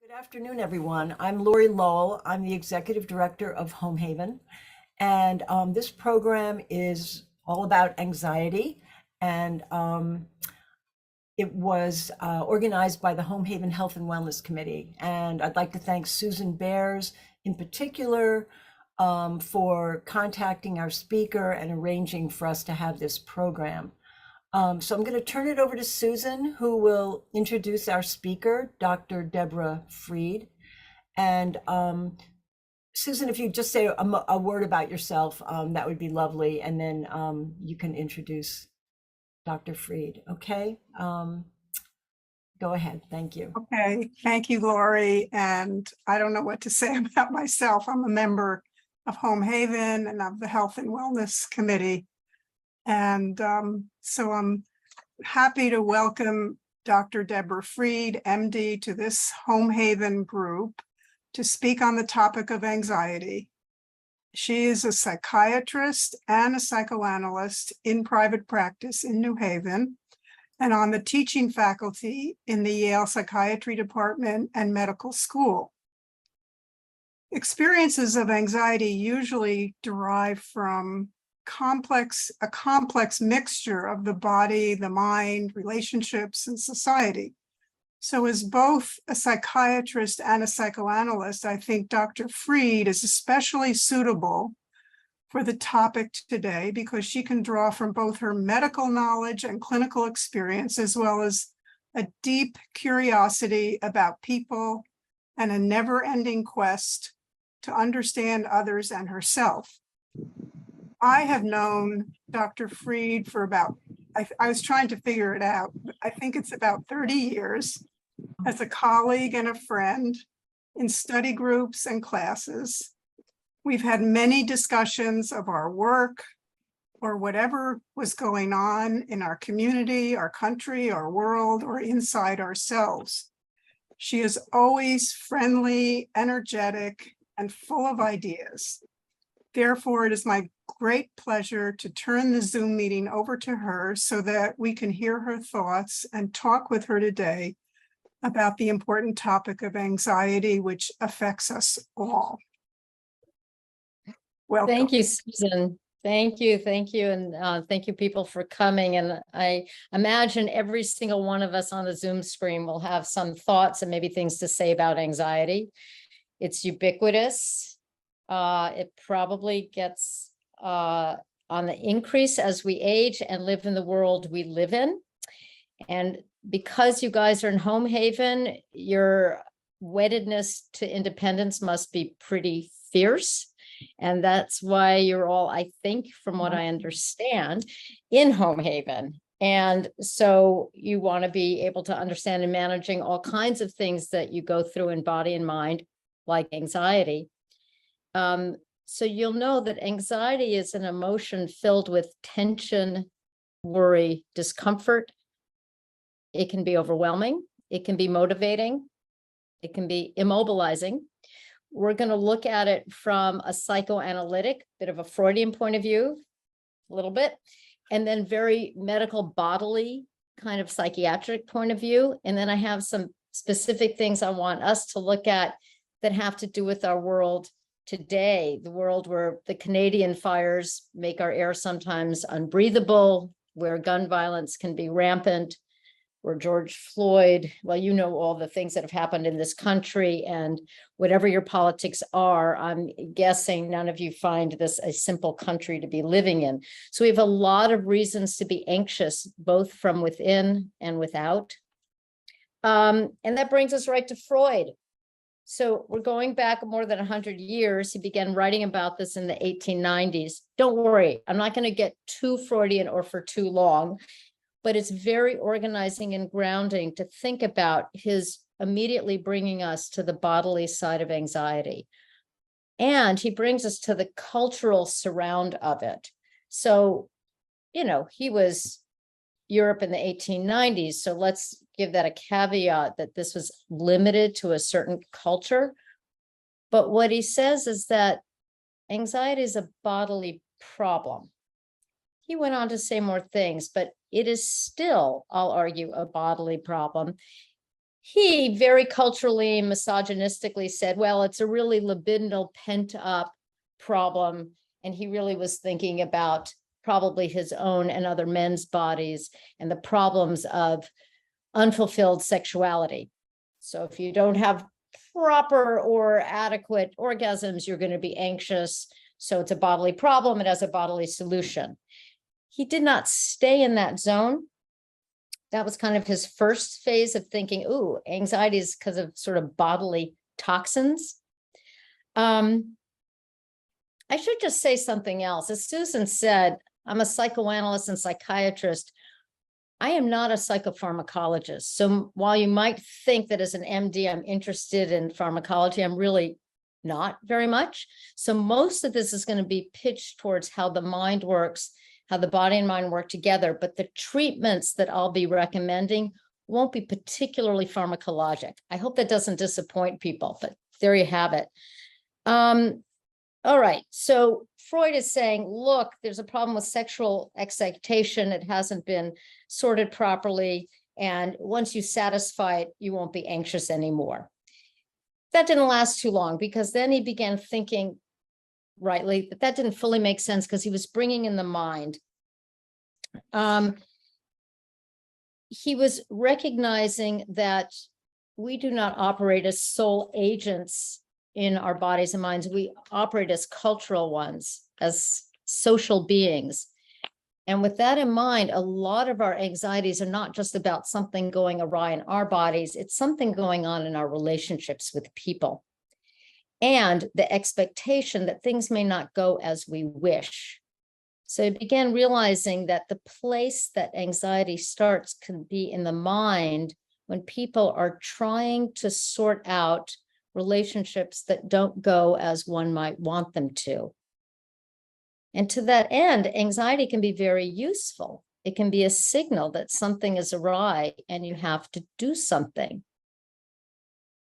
Good afternoon, everyone. I'm Lori Lowell. I'm the Executive Director of Home Haven. And this program is all about anxiety. And it was organized by the Home Haven Health and Wellness Committee. And I'd like to thank Susan Bears in particular for contacting our speaker and arranging for us to have this program. So I'm going to turn it over to Susan, who will introduce our speaker, Dr. Deborah Freed. And Susan, if you just say a word about yourself, that would be lovely. And then you can introduce Dr. Freed. Okay. Go ahead. Thank you. Okay, thank you, Lori. And I don't know what to say about myself. I'm a member of Home Haven and of the Health and Wellness Committee. And so I'm happy to welcome Dr. Deborah Freed, MD, to this Home Haven group to speak on the topic of anxiety. She is a psychiatrist and a psychoanalyst in private practice in New Haven and on the teaching faculty in the Yale Psychiatry Department and Medical School. Experiences of anxiety usually derive from a complex mixture of the body, the mind, relationships, and society. So as both a psychiatrist and a psychoanalyst, I think Dr. Freed is especially suitable for the topic today because she can draw from both her medical knowledge and clinical experience, as well as a deep curiosity about people and a never-ending quest to understand others and herself. I have known Dr. Freed for I was trying to figure it out, but I think it's about 30 years as a colleague and a friend in study groups and classes. We've had many discussions of our work or whatever was going on in our community, our country, our world, or inside ourselves. She is always friendly, energetic, and full of ideas. Therefore, it is my great pleasure to turn the Zoom meeting over to her so that we can hear her thoughts and talk with her today about the important topic of anxiety, which affects us all. Welcome. Thank you, Susan. Thank you. And thank you people for coming. And I imagine every single one of us on the Zoom screen will have some thoughts and maybe things to say about anxiety. It's ubiquitous. It probably gets on the increase as we age and live in the world we live in. And because you guys are in Home Haven, your weddedness to independence must be pretty fierce. And that's why you're all, I think, from what I understand, in Home Haven. And so you want to be able to understand and managing all kinds of things that you go through in body and mind, like anxiety. So you'll know that anxiety is an emotion filled with tension, worry, discomfort. It can be overwhelming. It can be motivating. It can be immobilizing. We're going to look at it from a psychoanalytic, bit of a Freudian point of view, a little bit, and then very medical, bodily kind of psychiatric point of view. And then I have some specific things I want us to look at that have to do with our world today, the world where the Canadian fires make our air sometimes unbreathable, where gun violence can be rampant, where George Floyd, well, you know, all the things that have happened in this country, and whatever your politics are, I'm guessing none of you find this a simple country to be living in. So we have a lot of reasons to be anxious, both from within and without. And that brings us right to Freud. So we're going back more than 100 years. He began writing about this in the 1890s. Don't worry, I'm not going to get too Freudian or for too long, but it's very organizing and grounding to think about his immediately bringing us to the bodily side of anxiety. And he brings us to the cultural surround of it. So, you know, he was Europe in the 1890s. So let's give that a caveat that this was limited to a certain culture. But what he says is that anxiety is a bodily problem. He went on to say more things, but it is still, I'll argue, a bodily problem. he very culturally, misogynistically said, well, it's a really libidinal pent up problem. And he really was thinking about probably his own and other men's bodies and the problems of unfulfilled sexuality. So if you don't have proper or adequate orgasms, you're going to be anxious. So it's a bodily problem. It has a bodily solution. He did not stay in that zone. That was kind of his first phase of thinking, ooh, anxiety is because of sort of bodily toxins. I should just say something else. As Susan said, I'm a psychoanalyst and psychiatrist. I am not a psychopharmacologist. So while you might think that as an MD, I'm interested in pharmacology, I'm really not very much. So most of this is going to be pitched towards how the mind works, how the body and mind work together. But the treatments that I'll be recommending won't be particularly pharmacologic. I hope that doesn't disappoint people, but there you have it. All right, so Freud is saying, look, there's a problem with sexual excitation. It hasn't been sorted properly. And once you satisfy it, you won't be anxious anymore. That didn't last too long, because then he began thinking rightly that didn't fully make sense, because he was bringing in the mind. He was recognizing that we do not operate as sole agents in our bodies and minds. We operate as cultural ones, as social beings. And with that in mind, a lot of our anxieties are not just about something going awry in our bodies, it's something going on in our relationships with people. And the expectation that things may not go as we wish. So I began realizing that the place that anxiety starts can be in the mind when people are trying to sort out relationships that don't go as one might want them to. And to that end, anxiety can be very useful. It can be a signal that something is awry and you have to do something.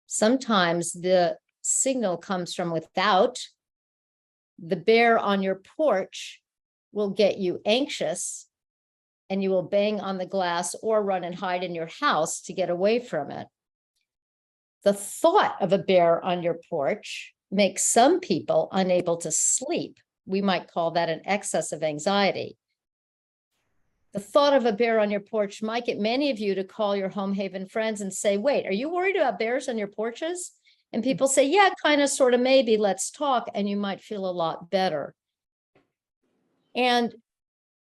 Sometimes the signal comes from without. The bear on your porch will get you anxious, and you will bang on the glass or run and hide in your house to get away from it. The thought of a bear on your porch makes some people unable to sleep. We might call that an excess of anxiety. The thought of a bear on your porch might get many of you to call your home haven friends and say, wait, are you worried about bears on your porches? And people say, yeah, kind of, sort of, maybe, let's talk. And you might feel a lot better. And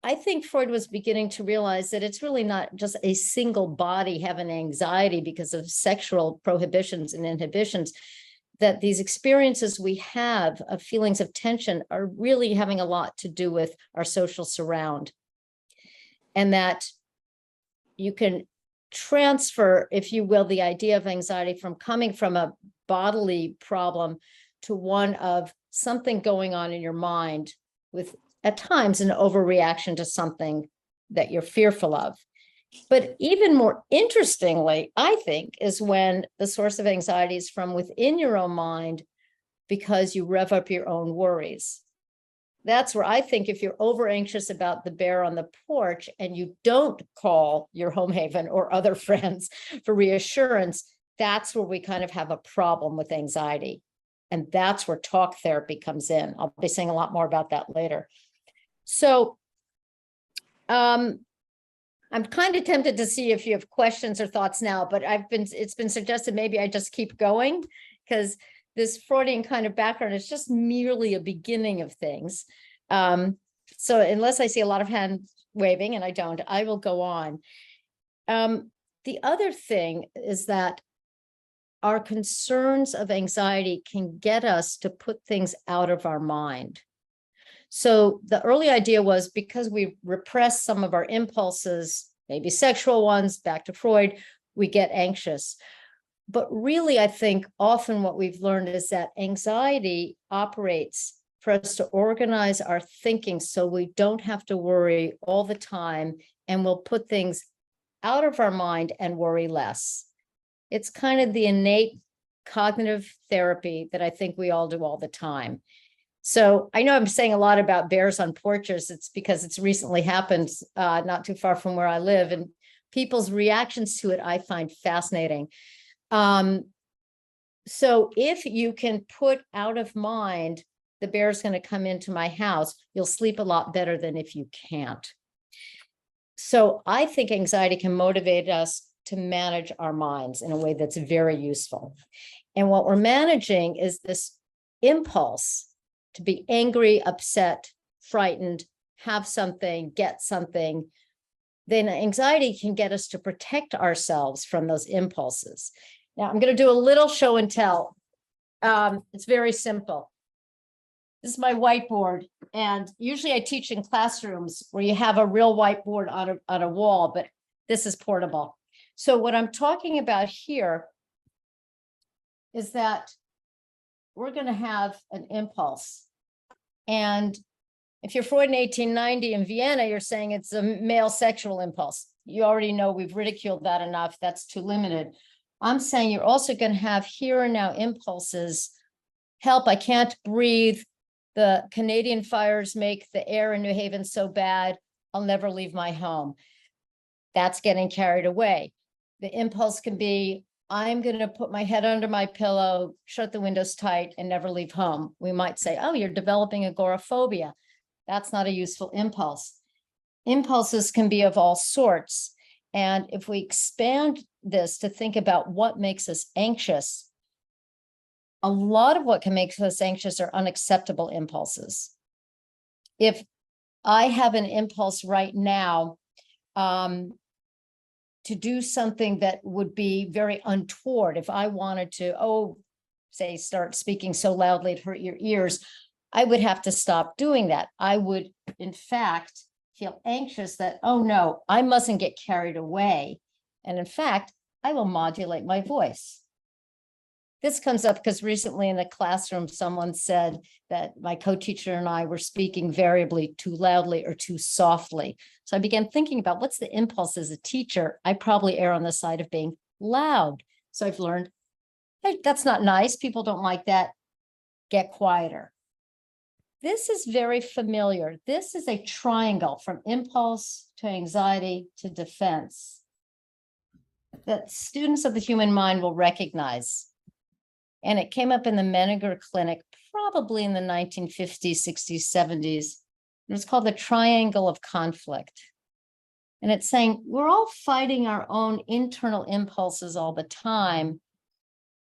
I think Freud was beginning to realize that it's really not just a single body having anxiety because of sexual prohibitions and inhibitions, that these experiences we have of feelings of tension are really having a lot to do with our social surround. And that you can transfer, if you will, the idea of anxiety from coming from a bodily problem to one of something going on in your mind with, at times, an overreaction to something that you're fearful of. But even more interestingly, I think, is when the source of anxiety is from within your own mind because you rev up your own worries. That's where I think if you're over anxious about the bear on the porch and you don't call your home haven or other friends for reassurance, that's where we kind of have a problem with anxiety. And that's where talk therapy comes in. I'll be saying a lot more about that later. So I'm kind of tempted to see if you have questions or thoughts now, but it's been suggested maybe I just keep going, because this Freudian kind of background is just merely a beginning of things. So unless I see a lot of hand waving, and I don't, I will go on. The other thing is that our concerns of anxiety can get us to put things out of our mind. So the early idea was because we repress some of our impulses, maybe sexual ones, back to Freud, we get anxious. But really, I think often what we've learned is that anxiety operates for us to organize our thinking so we don't have to worry all the time, and we'll put things out of our mind and worry less. It's kind of the innate cognitive therapy that I think we all do all the time. So I know I'm saying a lot about bears on porches. It's because it's recently happened not too far from where I live, and people's reactions to it I find fascinating. So if you can put out of mind, the bear's going to come into my house, you'll sleep a lot better than if you can't. So I think anxiety can motivate us to manage our minds in a way that's very useful. And what we're managing is this impulse to be angry, upset, frightened, have something, get something. Then anxiety can get us to protect ourselves from those impulses. Now, I'm going to do a little show and tell. It's very simple. This is my whiteboard, and usually I teach in classrooms where you have a real whiteboard on a wall, but this is portable. So what I'm talking about here is that we're going to have an impulse. And if you're Freud in 1890 in Vienna, you're saying it's a male sexual impulse. You already know we've ridiculed that enough. That's too limited. I'm saying you're also going to have here and now impulses. Help, I can't breathe. The Canadian fires make the air in New Haven so bad, I'll never leave my home. That's getting carried away. The impulse can be, I'm going to put my head under my pillow, shut the windows tight, and never leave home. We might say, oh, you're developing agoraphobia. That's not a useful impulse. Impulses can be of all sorts. And if we expand this to think about what makes us anxious, a lot of what can make us anxious are unacceptable impulses. If I have an impulse right now to do something that would be very untoward, if I wanted to, say, start speaking so loudly it hurt your ears, I would have to stop doing that. I would, in fact, feel anxious that, oh no, I mustn't get carried away. And in fact, I will modulate my voice. This comes up because recently in the classroom, someone said that my co-teacher and I were speaking variably too loudly or too softly. So I began thinking about what's the impulse as a teacher. I probably err on the side of being loud. So I've learned, hey, that's not nice. People don't like that. Get quieter. This is very familiar. This is a triangle from impulse to anxiety to defense that students of the human mind will recognize. And it came up in the Menninger Clinic, probably in the 1950s, 60s, 70s. And it's called the triangle of conflict. And it's saying we're all fighting our own internal impulses all the time.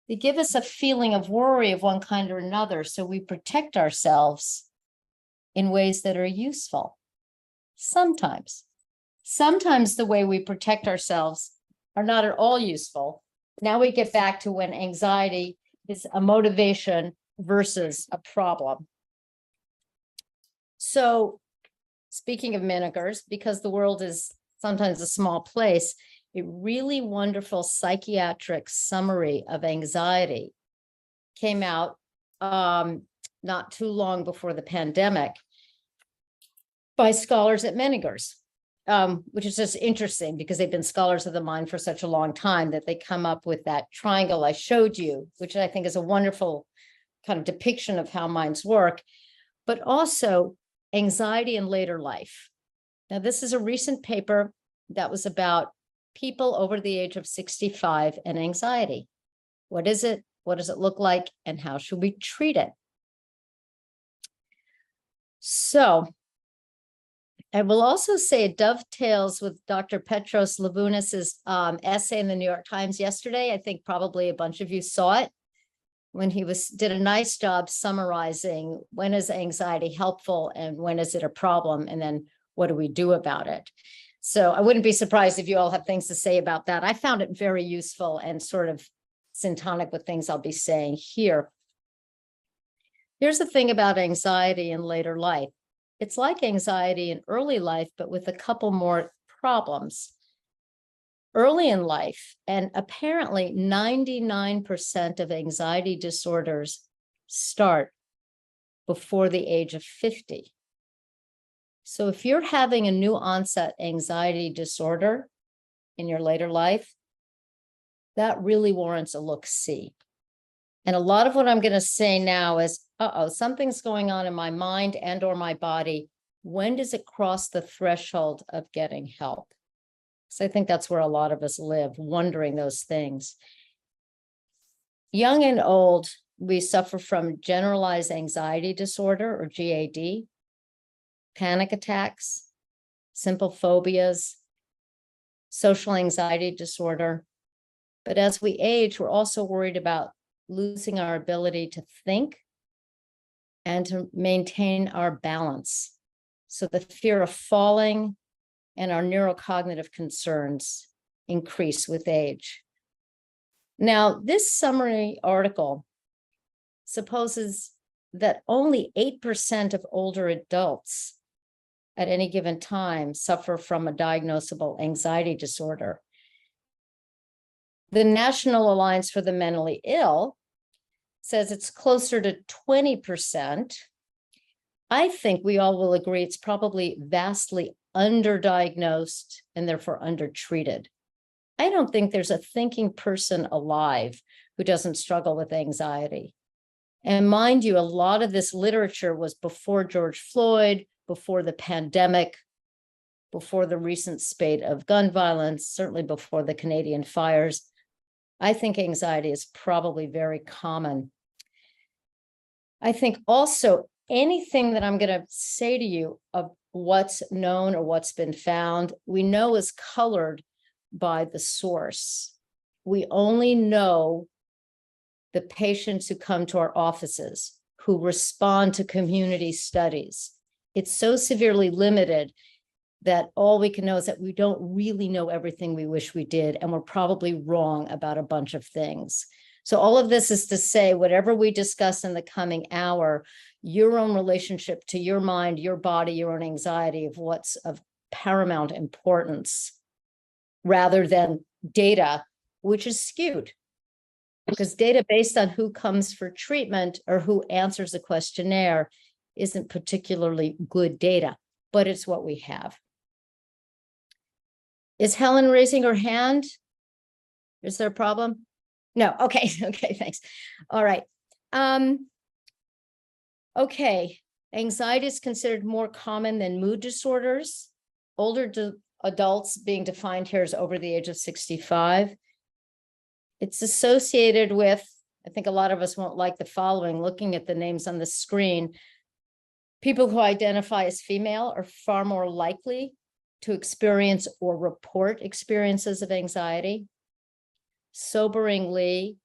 They give us a feeling of worry of one kind or another. So we protect ourselves in ways that are useful. Sometimes the way we protect ourselves are not at all useful. Now we get back to when anxiety is a motivation versus a problem. So speaking of Menningers, because the world is sometimes a small place, a really wonderful psychiatric summary of anxiety came out not too long before the pandemic by scholars at Menningers, which is just interesting because they've been scholars of the mind for such a long time that they come up with that triangle I showed you, which I think is a wonderful kind of depiction of how minds work, but also anxiety in later life. Now, this is a recent paper that was about people over the age of 65 and anxiety. What is it? What does it look like? And how should we treat it? So I will also say it dovetails with Dr. Petros Lavounis's essay in the New York Times yesterday. I think probably a bunch of you saw it when he did a nice job summarizing when is anxiety helpful and when is it a problem, and then what do we do about it? So I wouldn't be surprised if you all have things to say about that. I found it very useful and sort of syntonic with things I'll be saying here. Here's the thing about anxiety in later life. It's like anxiety in early life, but with a couple more problems. Early in life, and apparently 99% of anxiety disorders start before the age of 50. So if you're having a new onset anxiety disorder in your later life, that really warrants a look-see. And a lot of what I'm going to say now is, something's going on in my mind and or my body. When does it cross the threshold of getting help? So I think that's where a lot of us live, wondering those things. Young and old, we suffer from generalized anxiety disorder, or GAD, panic attacks, simple phobias, social anxiety disorder. But as we age, we're also worried about losing our ability to think and to maintain our balance. So the fear of falling and our neurocognitive concerns increase with age. Now, this summary article supposes that only 8% of older adults at any given time suffer from a diagnosable anxiety disorder. The National Alliance for the Mentally Ill says it's closer to 20%. I think we all will agree it's probably vastly underdiagnosed and therefore undertreated. I don't think there's a thinking person alive who doesn't struggle with anxiety. And mind you, a lot of this literature was before George Floyd, before the pandemic, before the recent spate of gun violence, certainly before the Canadian fires. I think anxiety is probably very common. I think also anything that I'm going to say to you of what's known or what's been found, we know is colored by the source. We only know the patients who come to our offices, who respond to community studies. It's so severely limited that all we can know is that we don't really know everything we wish we did, and we're probably wrong about a bunch of things. So all of this is to say, whatever we discuss in the coming hour, your own relationship to your mind, your body, your own anxiety of what's of paramount importance, rather than data, which is skewed. Because data based on who comes for treatment or who answers the questionnaire isn't particularly good data, but it's what we have. Is Helen raising her hand? Is there a problem? No, okay, okay, thanks. All right. Okay, anxiety is considered more common than mood disorders. Older adults being defined here as over the age of 65. It's associated with, I think a lot of us won't like the following, looking at the names on the screen. People who identify as female are far more likely to experience or report experiences of anxiety. Soberingly,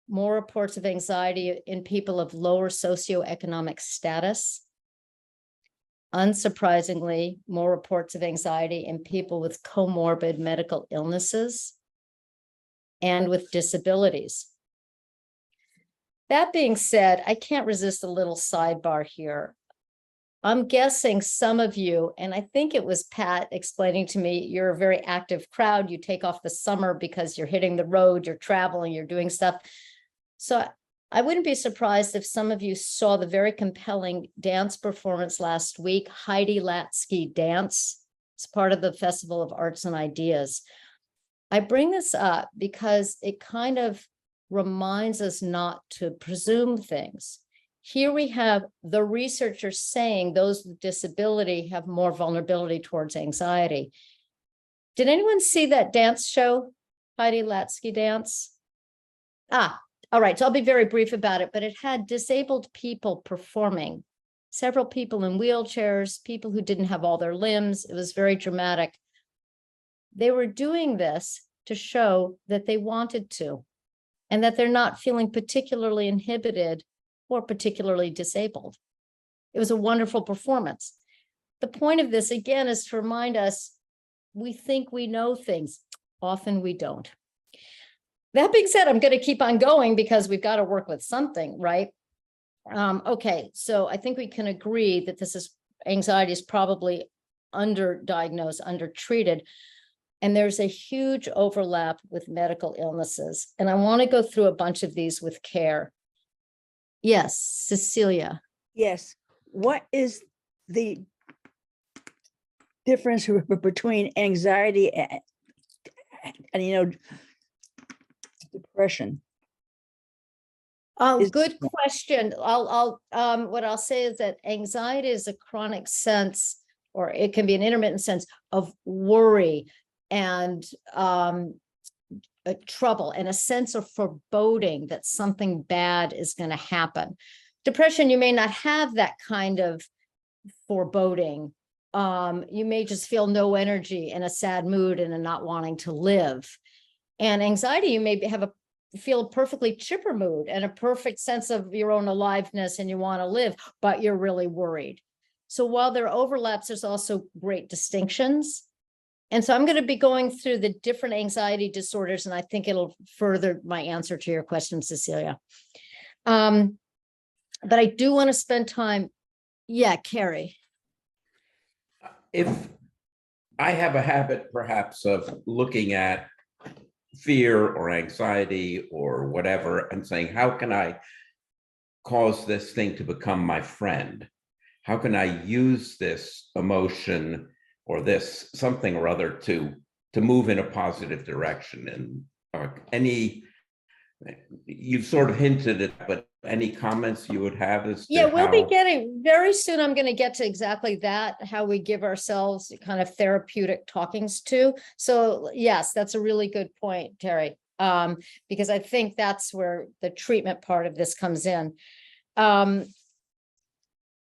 more reports of anxiety in people of lower socioeconomic status. Unsurprisingly, more reports of anxiety in people with comorbid medical illnesses and with disabilities. That being said, I can't resist a little sidebar here. I'm guessing some of you, and I think it was Pat explaining to me, you're a very active crowd. You take off the summer because you're hitting the road, you're traveling, you're doing stuff. So I wouldn't be surprised if some of you saw the very compelling dance performance last week, Heidi Latsky Dance. It's part of the Festival of Arts and Ideas. I bring this up because it kind of reminds us not to presume things. Here we have the researchers saying those with disability have more vulnerability towards anxiety. Did anyone see that dance show, Heidi Latsky Dance? All right, so I'll be very brief about it, but it had disabled people performing, several people in wheelchairs, people who didn't have all their limbs. It was very dramatic. They were doing this to show that they wanted to, and that they're not feeling particularly inhibited or particularly disabled. It was a wonderful performance. The point of this, again, is to remind us, we think we know things. Often we don't. That being said, I'm going to keep on going because we've got to work with something, right? Okay, so I think we can agree that anxiety is probably underdiagnosed, undertreated. And there's a huge overlap with medical illnesses. And I want to go through a bunch of these with care. Yes, Cecilia. Yes. What is the difference between anxiety and depression? Good question. What I'll say is that anxiety is a chronic sense, or it can be an intermittent sense of worry and a trouble and a sense of foreboding that something bad is going to happen. Depression, you may not have that kind of foreboding. You may just feel no energy and a sad mood and a not wanting to live. And anxiety, you may feel a perfectly chipper mood and a perfect sense of your own aliveness and you want to live, but you're really worried. So while there are overlaps, there's also great distinctions. And so I'm going to be going through the different anxiety disorders, and I think it'll further my answer to your question, Cecilia. But I do want to spend time. Yeah, Carrie. If I have a habit perhaps of looking at fear or anxiety or whatever and saying, how can I cause this thing to become my friend? How can I use this emotion or this something or other to move in a positive direction? And you've sort of hinted at, but any comments you would have as to Yeah, we'll be how- getting very soon. I'm going to get to exactly that, how we give ourselves kind of therapeutic talkings to. So yes, that's a really good point, Terry, because I think that's where the treatment part of this comes in.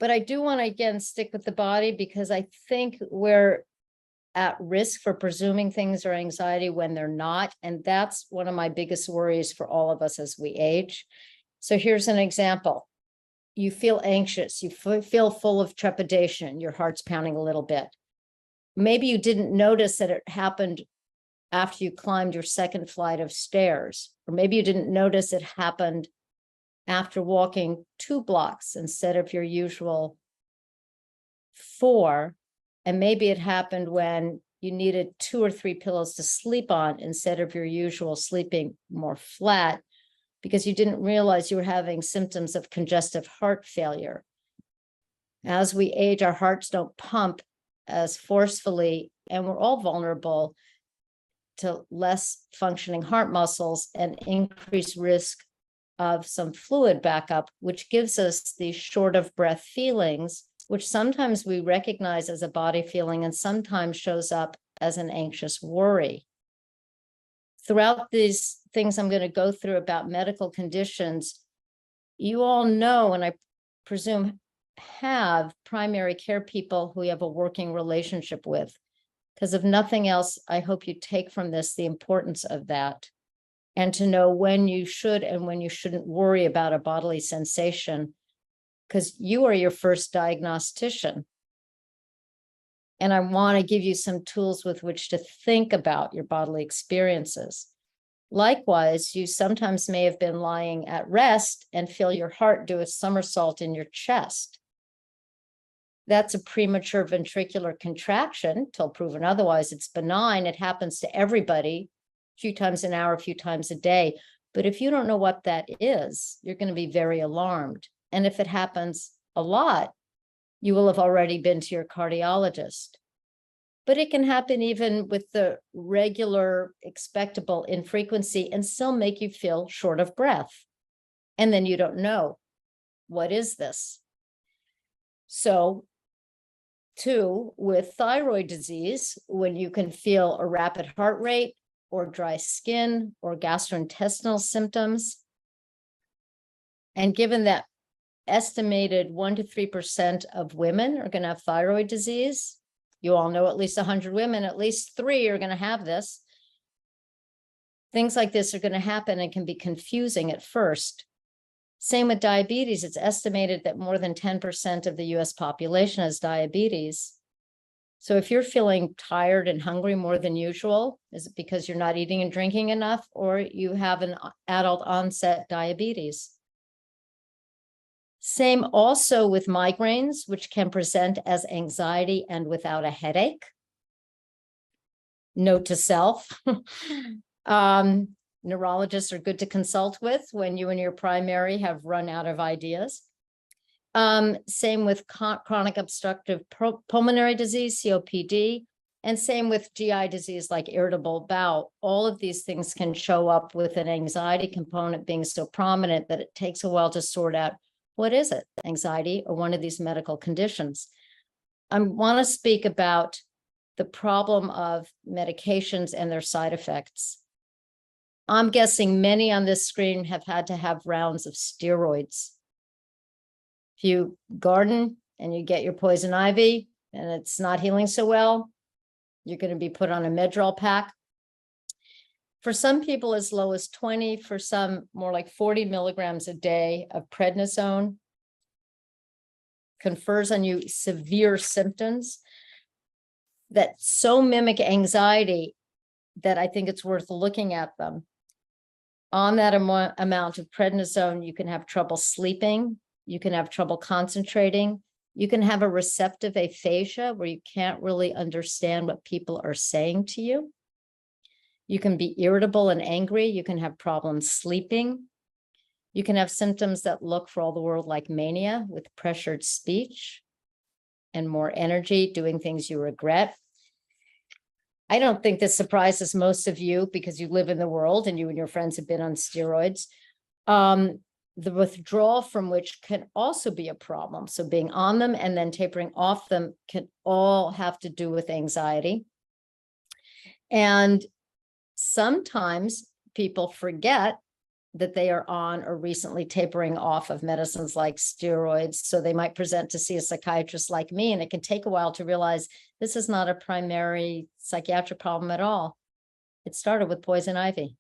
But I do want to, again, stick with the body because I think we're at risk for presuming things are anxiety when they're not. And that's one of my biggest worries for all of us as we age. So here's an example. You feel anxious, you feel full of trepidation, your heart's pounding a little bit. Maybe you didn't notice that it happened after you climbed your second flight of stairs, or maybe you didn't notice it happened after walking 2 blocks instead of your usual 4. And maybe it happened when you needed 2 or 3 pillows to sleep on instead of your usual sleeping more flat, because you didn't realize you were having symptoms of congestive heart failure. As we age, our hearts don't pump as forcefully, and we're all vulnerable to less functioning heart muscles and increased risk of some fluid backup, which gives us these short of breath feelings, which sometimes we recognize as a body feeling and sometimes shows up as an anxious worry. Throughout these things I'm going to go through about medical conditions, you all know, and I presume have, primary care people who you have a working relationship with. Because if nothing else, I hope you take from this the importance of that, and to know when you should and when you shouldn't worry about a bodily sensation, because you are your first diagnostician. And I want to give you some tools with which to think about your bodily experiences. Likewise, you sometimes may have been lying at rest and feel your heart do a somersault in your chest. That's a premature ventricular contraction. Till proven otherwise, it's benign. It happens to everybody a few times an hour, a few times a day. But if you don't know what that is, you're going to be very alarmed. And if it happens a lot, you will have already been to your cardiologist. But it can happen even with the regular expectable infrequency and still make you feel short of breath. And then you don't know, what is this? So, too, with thyroid disease, when you can feel a rapid heart rate or dry skin or gastrointestinal symptoms, and given that estimated 1 to 3% of women are going to have thyroid disease, you all know at least 100 women, at least 3 are going to have this. Things like this are going to happen and can be confusing at first. Same with diabetes. It's estimated that more than 10% of the US population has diabetes. So if you're feeling tired and hungry more than usual, is it because you're not eating and drinking enough, or you have an adult onset diabetes? Same also with migraines, which can present as anxiety and without a headache. Note to self. Neurologists are good to consult with when you and your primary have run out of ideas. Same with chronic obstructive pulmonary disease, COPD, and same with GI disease like irritable bowel. All of these things can show up with an anxiety component being so prominent that it takes a while to sort out, what is it, anxiety or one of these medical conditions? I want to speak about the problem of medications and their side effects. I'm guessing many on this screen have had to have rounds of steroids. If you garden and you get your poison ivy and it's not healing so well, you're going to be put on a Medrol pack. For some people, as low as 20, for some more like 40 milligrams a day of prednisone confers on you severe symptoms that so mimic anxiety that I think it's worth looking at them. On that amount of prednisone, you can have trouble sleeping, you can have trouble concentrating, you can have a receptive aphasia where you can't really understand what people are saying to you. You can be irritable and angry, you can have problems sleeping. You can have symptoms that look for all the world like mania with pressured speech and more energy, doing things you regret. I don't think this surprises most of you because you live in the world and you and your friends have been on steroids. The withdrawal from which can also be a problem. So being on them and then tapering off them can all have to do with anxiety. And sometimes people forget that they are on or recently tapering off of medicines like steroids. So they might present to see a psychiatrist like me, and it can take a while to realize this is not a primary psychiatric problem at all. It started with poison ivy.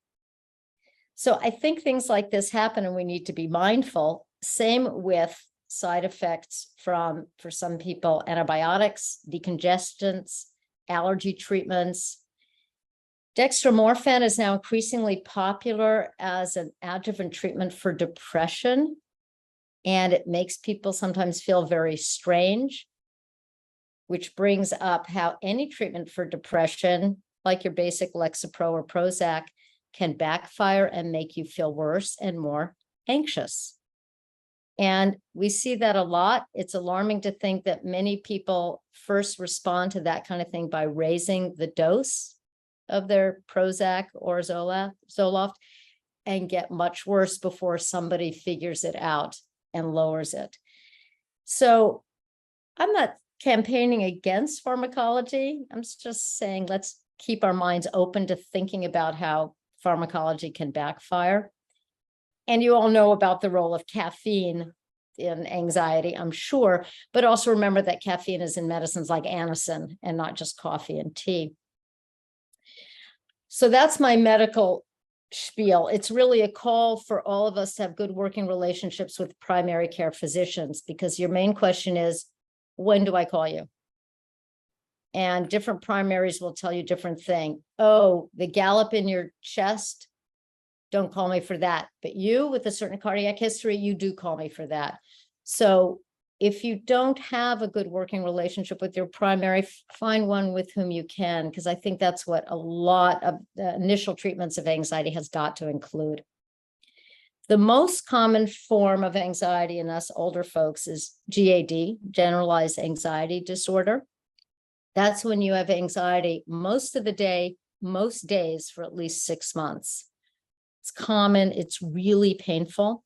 So I think things like this happen and we need to be mindful. Same with side effects from, for some people, antibiotics, decongestants, allergy treatments. Dextromorphan is now increasingly popular as an adjuvant treatment for depression, and it makes people sometimes feel very strange, which brings up how any treatment for depression, like your basic Lexapro or Prozac, can backfire and make you feel worse and more anxious. And we see that a lot. It's alarming to think that many people first respond to that kind of thing by raising the dose of their Prozac or Zoloft and get much worse before somebody figures it out and lowers it. So I'm not campaigning against pharmacology. I'm just saying, let's keep our minds open to thinking about how pharmacology can backfire. And you all know about the role of caffeine in anxiety, I'm sure, but also remember that caffeine is in medicines like Anacin and not just coffee and tea. So that's my medical spiel. It's really a call for all of us to have good working relationships with primary care physicians, because your main question is, when do I call you? And different primaries will tell you different thing. Oh, the gallop in your chest, don't call me for that. But you with a certain cardiac history, you do call me for that. So if you don't have a good working relationship with your primary, find one with whom you can, because I think that's what a lot of the initial treatments of anxiety has got to include. The most common form of anxiety in us older folks is GAD, generalized anxiety disorder. That's when you have anxiety most of the day, most days for at least 6 months. It's common, it's really painful.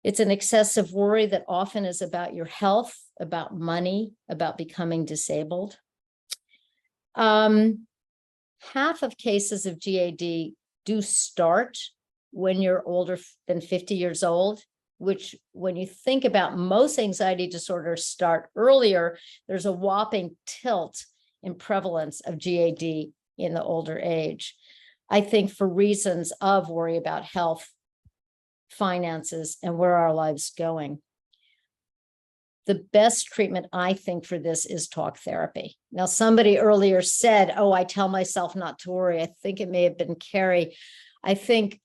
It's an excessive worry that often is about your health, about money, about becoming disabled. Half of cases of GAD do start when you're older than 50 years old, which when you think about most anxiety disorders start earlier, there's a whopping tilt in prevalence of GAD in the older age. I think for reasons of worry about health, finances, and where our lives going. The best treatment, I think, for this is talk therapy. Now, somebody earlier said, oh, I tell myself not to worry. I think it may have been Carrie. I think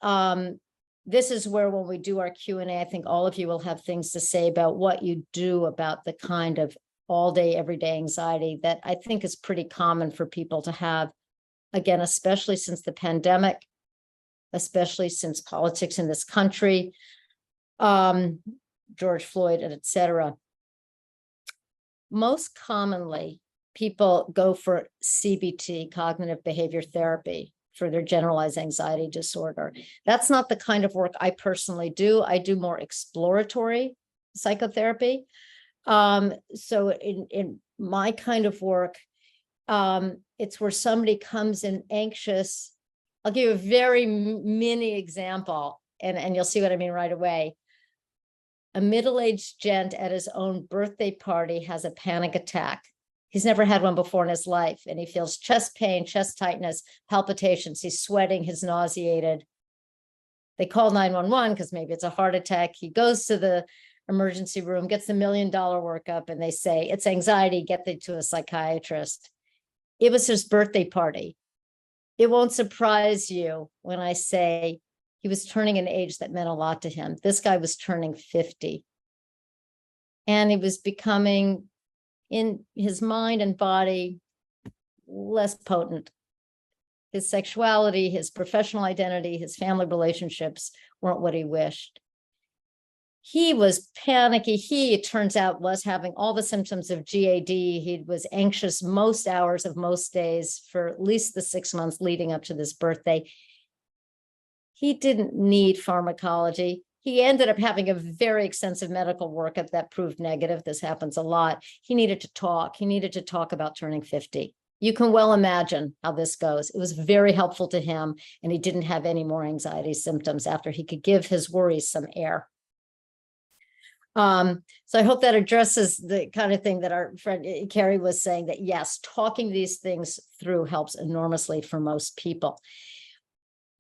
this is where when we do our Q&A, I think all of you will have things to say about what you do about the kind of all day, everyday anxiety that I think is pretty common for people to have. Again, especially since the pandemic, especially since politics in this country, George Floyd, and et cetera. Most commonly, people go for CBT, cognitive behavior therapy, for their generalized anxiety disorder. That's not the kind of work I personally do. I do more exploratory psychotherapy. So in my kind of work, it's where somebody comes in anxious I'll give you a very mini example, and you'll see what I mean right away. A middle-aged gent at his own birthday party has a panic attack. He's never had one before in his life, and he feels chest pain, chest tightness, palpitations. He's sweating, he's nauseated. They call 911 because maybe it's a heart attack. He goes to the emergency room, gets the $1 million workup, and they say, it's anxiety, get them to a psychiatrist. It was his birthday party. It won't surprise you when I say he was turning an age that meant a lot to him. This guy was turning 50. And he was becoming, in his mind and body, less potent. His sexuality, his professional identity, his family relationships weren't what he wished. He was panicky. He, it turns out, was having all the symptoms of GAD. He was anxious most hours of most days for at least the 6 months leading up to this birthday. He didn't need pharmacology. He ended up having a very extensive medical workup that proved negative. This happens a lot. He needed to talk. He needed to talk about turning 50. You can well imagine how this goes. It was very helpful to him, and he didn't have any more anxiety symptoms after he could give his worries some air. So I hope that addresses the kind of thing that our friend Carrie was saying, that yes, talking these things through helps enormously for most people.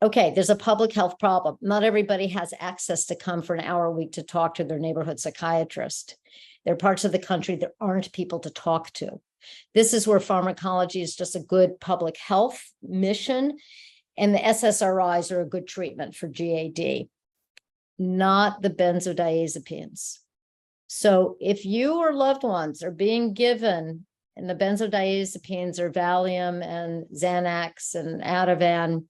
Okay, there's a public health problem. Not everybody has access to come for an hour a week to talk to their neighborhood psychiatrist. There are parts of the country there aren't people to talk to. This is where pharmacology is just a good public health mission, and the SSRIs are a good treatment for GAD, not the benzodiazepines. So if you or loved ones are being given, and the benzodiazepines are Valium and Xanax and Ativan,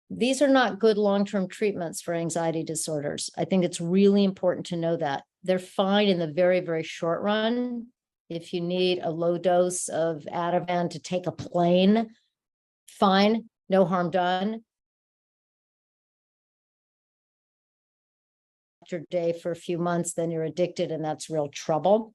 these are not good long-term treatments for anxiety disorders. I think it's really important to know that. They're fine in the very, very short run. If you need a low dose of Ativan to take a plane, fine, no harm done. Your day for a few months, then you're addicted, and that's real trouble.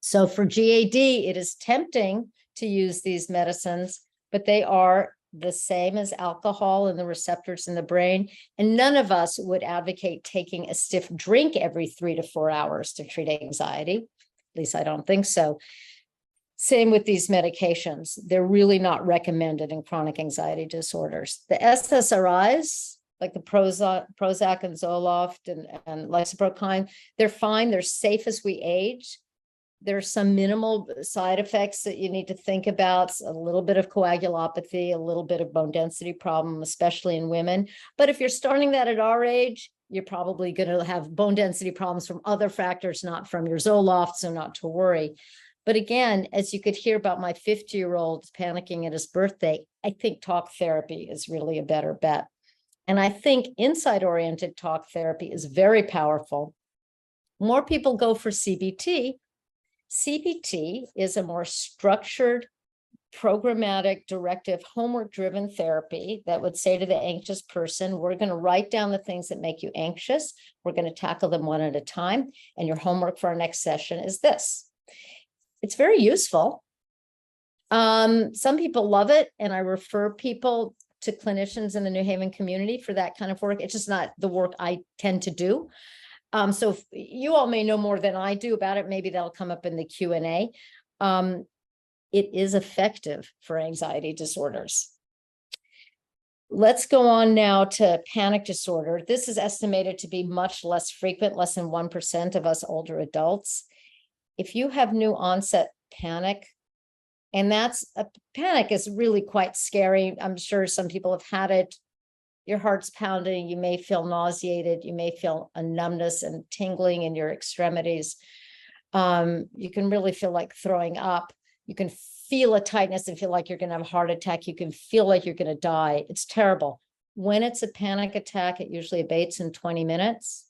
So for GAD, it is tempting to use these medicines, but they are the same as alcohol and the receptors in the brain. And none of us would advocate taking a stiff drink every 3 to 4 hours to treat anxiety. At least I don't think so. Same with these medications. They're really not recommended in chronic anxiety disorders. The SSRIs, like the Prozac and Zoloft and Lexapro, they're fine. They're safe as we age. There are some minimal side effects that you need to think about, a little bit of coagulopathy, a little bit of bone density problem, especially in women. But if you're starting that at our age, you're probably going to have bone density problems from other factors, not from your Zoloft, so not to worry. But again, as you could hear about my 50-year-old panicking at his birthday, I think talk therapy is really a better bet. And I think insight-oriented talk therapy is very powerful. More people go for CBT. CBT is a more structured, programmatic, directive, homework-driven therapy that would say to the anxious person, we're going to write down the things that make you anxious. We're going to tackle them one at a time. And your homework for our next session is this. It's very useful. Some people love it, and I refer people to clinicians in the New Haven community for that kind of work. It's just not the work I tend to do. So if you all may know more than I do about it. Maybe that'll come up in the Q&A. It is effective for anxiety disorders. Let's go on now to panic disorder. This is estimated to be much less frequent, less than 1% of us older adults. If you have new onset panic, and panic is really quite scary. I'm sure some people have had it. Your heart's pounding, you may feel nauseated, you may feel a numbness and tingling in your extremities. You can really feel like throwing up. You can feel a tightness and feel like you're going to have a heart attack. You can feel like you're going to die. It's terrible. When it's a panic attack, it usually abates in 20 minutes.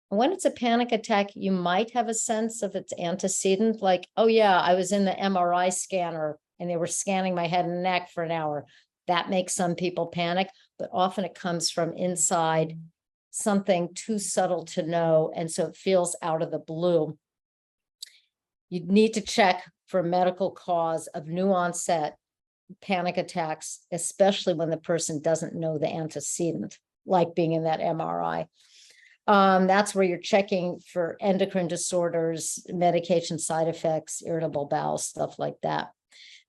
When it's a panic attack, you might have a sense of its antecedent, like, oh yeah, I was in the MRI scanner and they were scanning my head and neck for an hour. That makes some people panic, but often it comes from inside, something too subtle to know, and so it feels out of the blue. You need to check for medical cause of new onset panic attacks, especially when the person doesn't know the antecedent, like being in that MRI. That's where you're checking for endocrine disorders, medication side effects, irritable bowel, stuff like that.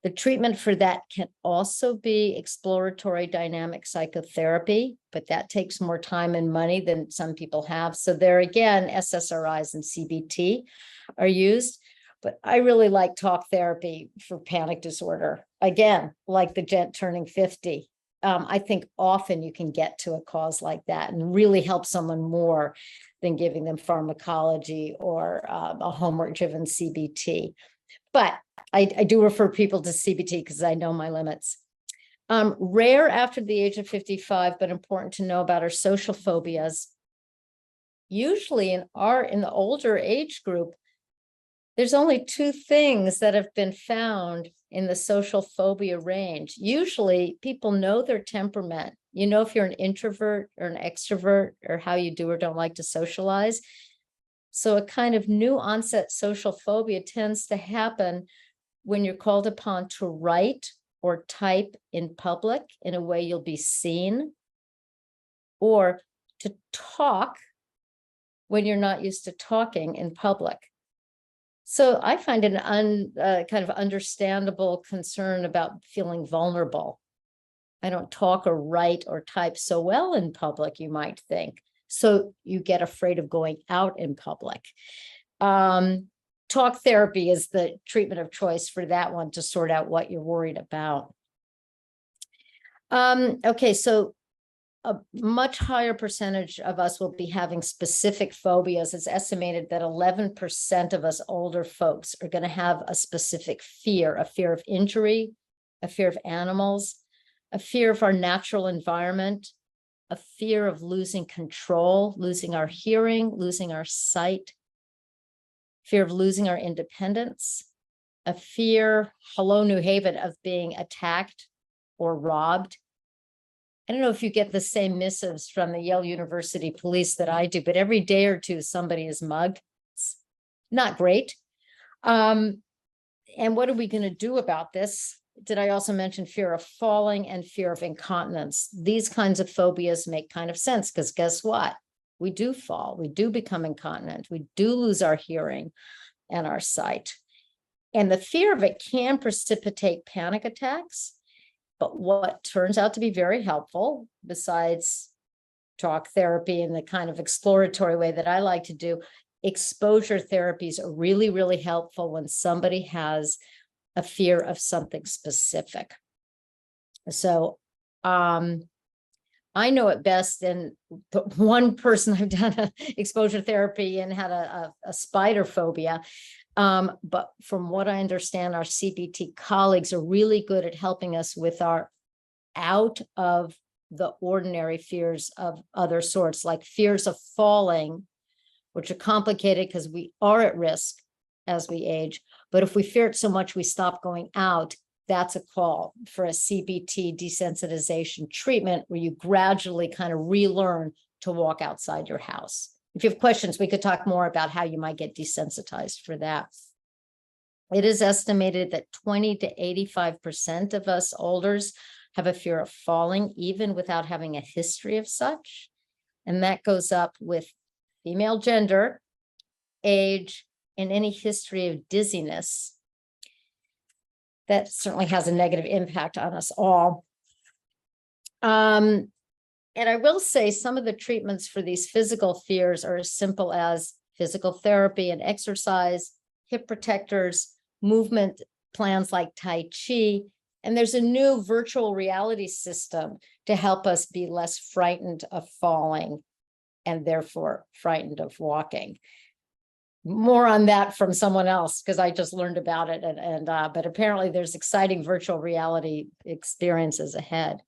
The treatment for that can also be exploratory dynamic psychotherapy, but that takes more time and money than some people have. So there again, SSRIs and CBT are used, but I really like talk therapy for panic disorder. Again, like the gent turning 50. I think often you can get to a cause like that and really help someone more than giving them pharmacology or a homework-driven CBT. But I do refer people to CBT because I know my limits. Rare after the age of 55, but important to know about are social phobias. Usually in the older age group, there's only 2 things that have been found in the social phobia range. Usually people know their temperament. You know if you're an introvert or an extrovert or how you do or don't like to socialize. So a kind of new onset social phobia tends to happen when you're called upon to write or type in public in a way you'll be seen, or to talk when you're not used to talking in public. So I find an kind of understandable concern about feeling vulnerable. I don't talk or write or type so well in public, you might think. So you get afraid of going out in public. Talk therapy is the treatment of choice for that one to sort out what you're worried about. Okay, so a much higher percentage of us will be having specific phobias. It's estimated that 11% of us older folks are going to have a specific fear, a fear of injury, a fear of animals, a fear of our natural environment, a fear of losing control, losing our hearing, losing our sight, fear of losing our independence, a fear, hello, New Haven, of being attacked or robbed. I don't know if you get the same missives from the Yale University Police that I do, but every day or two, somebody is mugged. It's not great. And what are we going to do about this? Did I also mention fear of falling and fear of incontinence? These kinds of phobias make kind of sense because guess what? We do fall, we do become incontinent, we do lose our hearing and our sight. And the fear of it can precipitate panic attacks. But what turns out to be very helpful, besides talk therapy in the kind of exploratory way that I like to do, exposure therapies are really, really helpful when somebody has a fear of something specific. So I know it best, and the one person I've done exposure therapy and had a spider phobia. But from what I understand, our CBT colleagues are really good at helping us with our out of the ordinary fears of other sorts, like fears of falling, which are complicated because we are at risk as we age. But if we fear it so much we stop going out, that's a call for a CBT desensitization treatment where you gradually kind of relearn to walk outside your house. If you have questions, we could talk more about how you might get desensitized for that. It is estimated that 20 to 85% of us olders have a fear of falling, even without having a history of such. And that goes up with female gender, age, and any history of dizziness. That certainly has a negative impact on us all. And I will say some of the treatments for these physical fears are as simple as physical therapy and exercise, hip protectors, movement plans like Tai Chi. And there's a new virtual reality system to help us be less frightened of falling and therefore frightened of walking. More on that from someone else because I just learned about it. But apparently there's exciting virtual reality experiences ahead.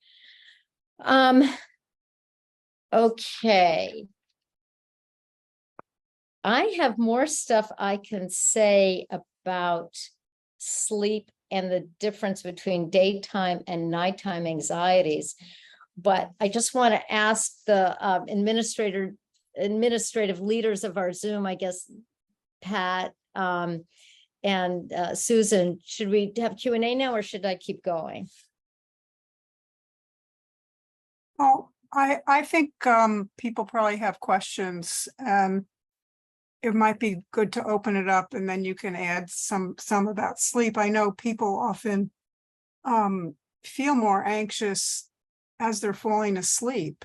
Okay. I have more stuff I can say about sleep and the difference between daytime and nighttime anxieties. But I just want to ask the administrative leaders of our Zoom, I guess, Pat, And Susan, should we have Q&A now or should I keep going? Well, I think people probably have questions, and it might be good to open it up, and then you can add some about sleep. I know people often feel more anxious as they're falling asleep,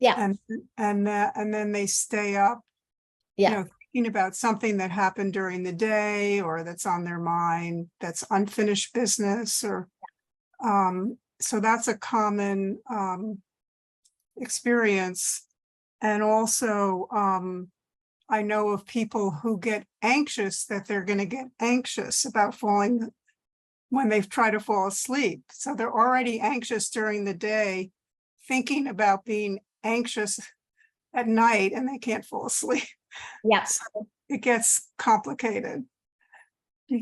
Yeah, and then they stay up, you yeah, know, thinking about something that happened during the day or that's on their mind, that's unfinished business, or so that's a common experience. And also, I know of people who get anxious that they're going to get anxious about falling when they've tried to fall asleep. So they're already anxious during the day, thinking about being anxious at night, and they can't fall asleep. yeah. So it gets complicated.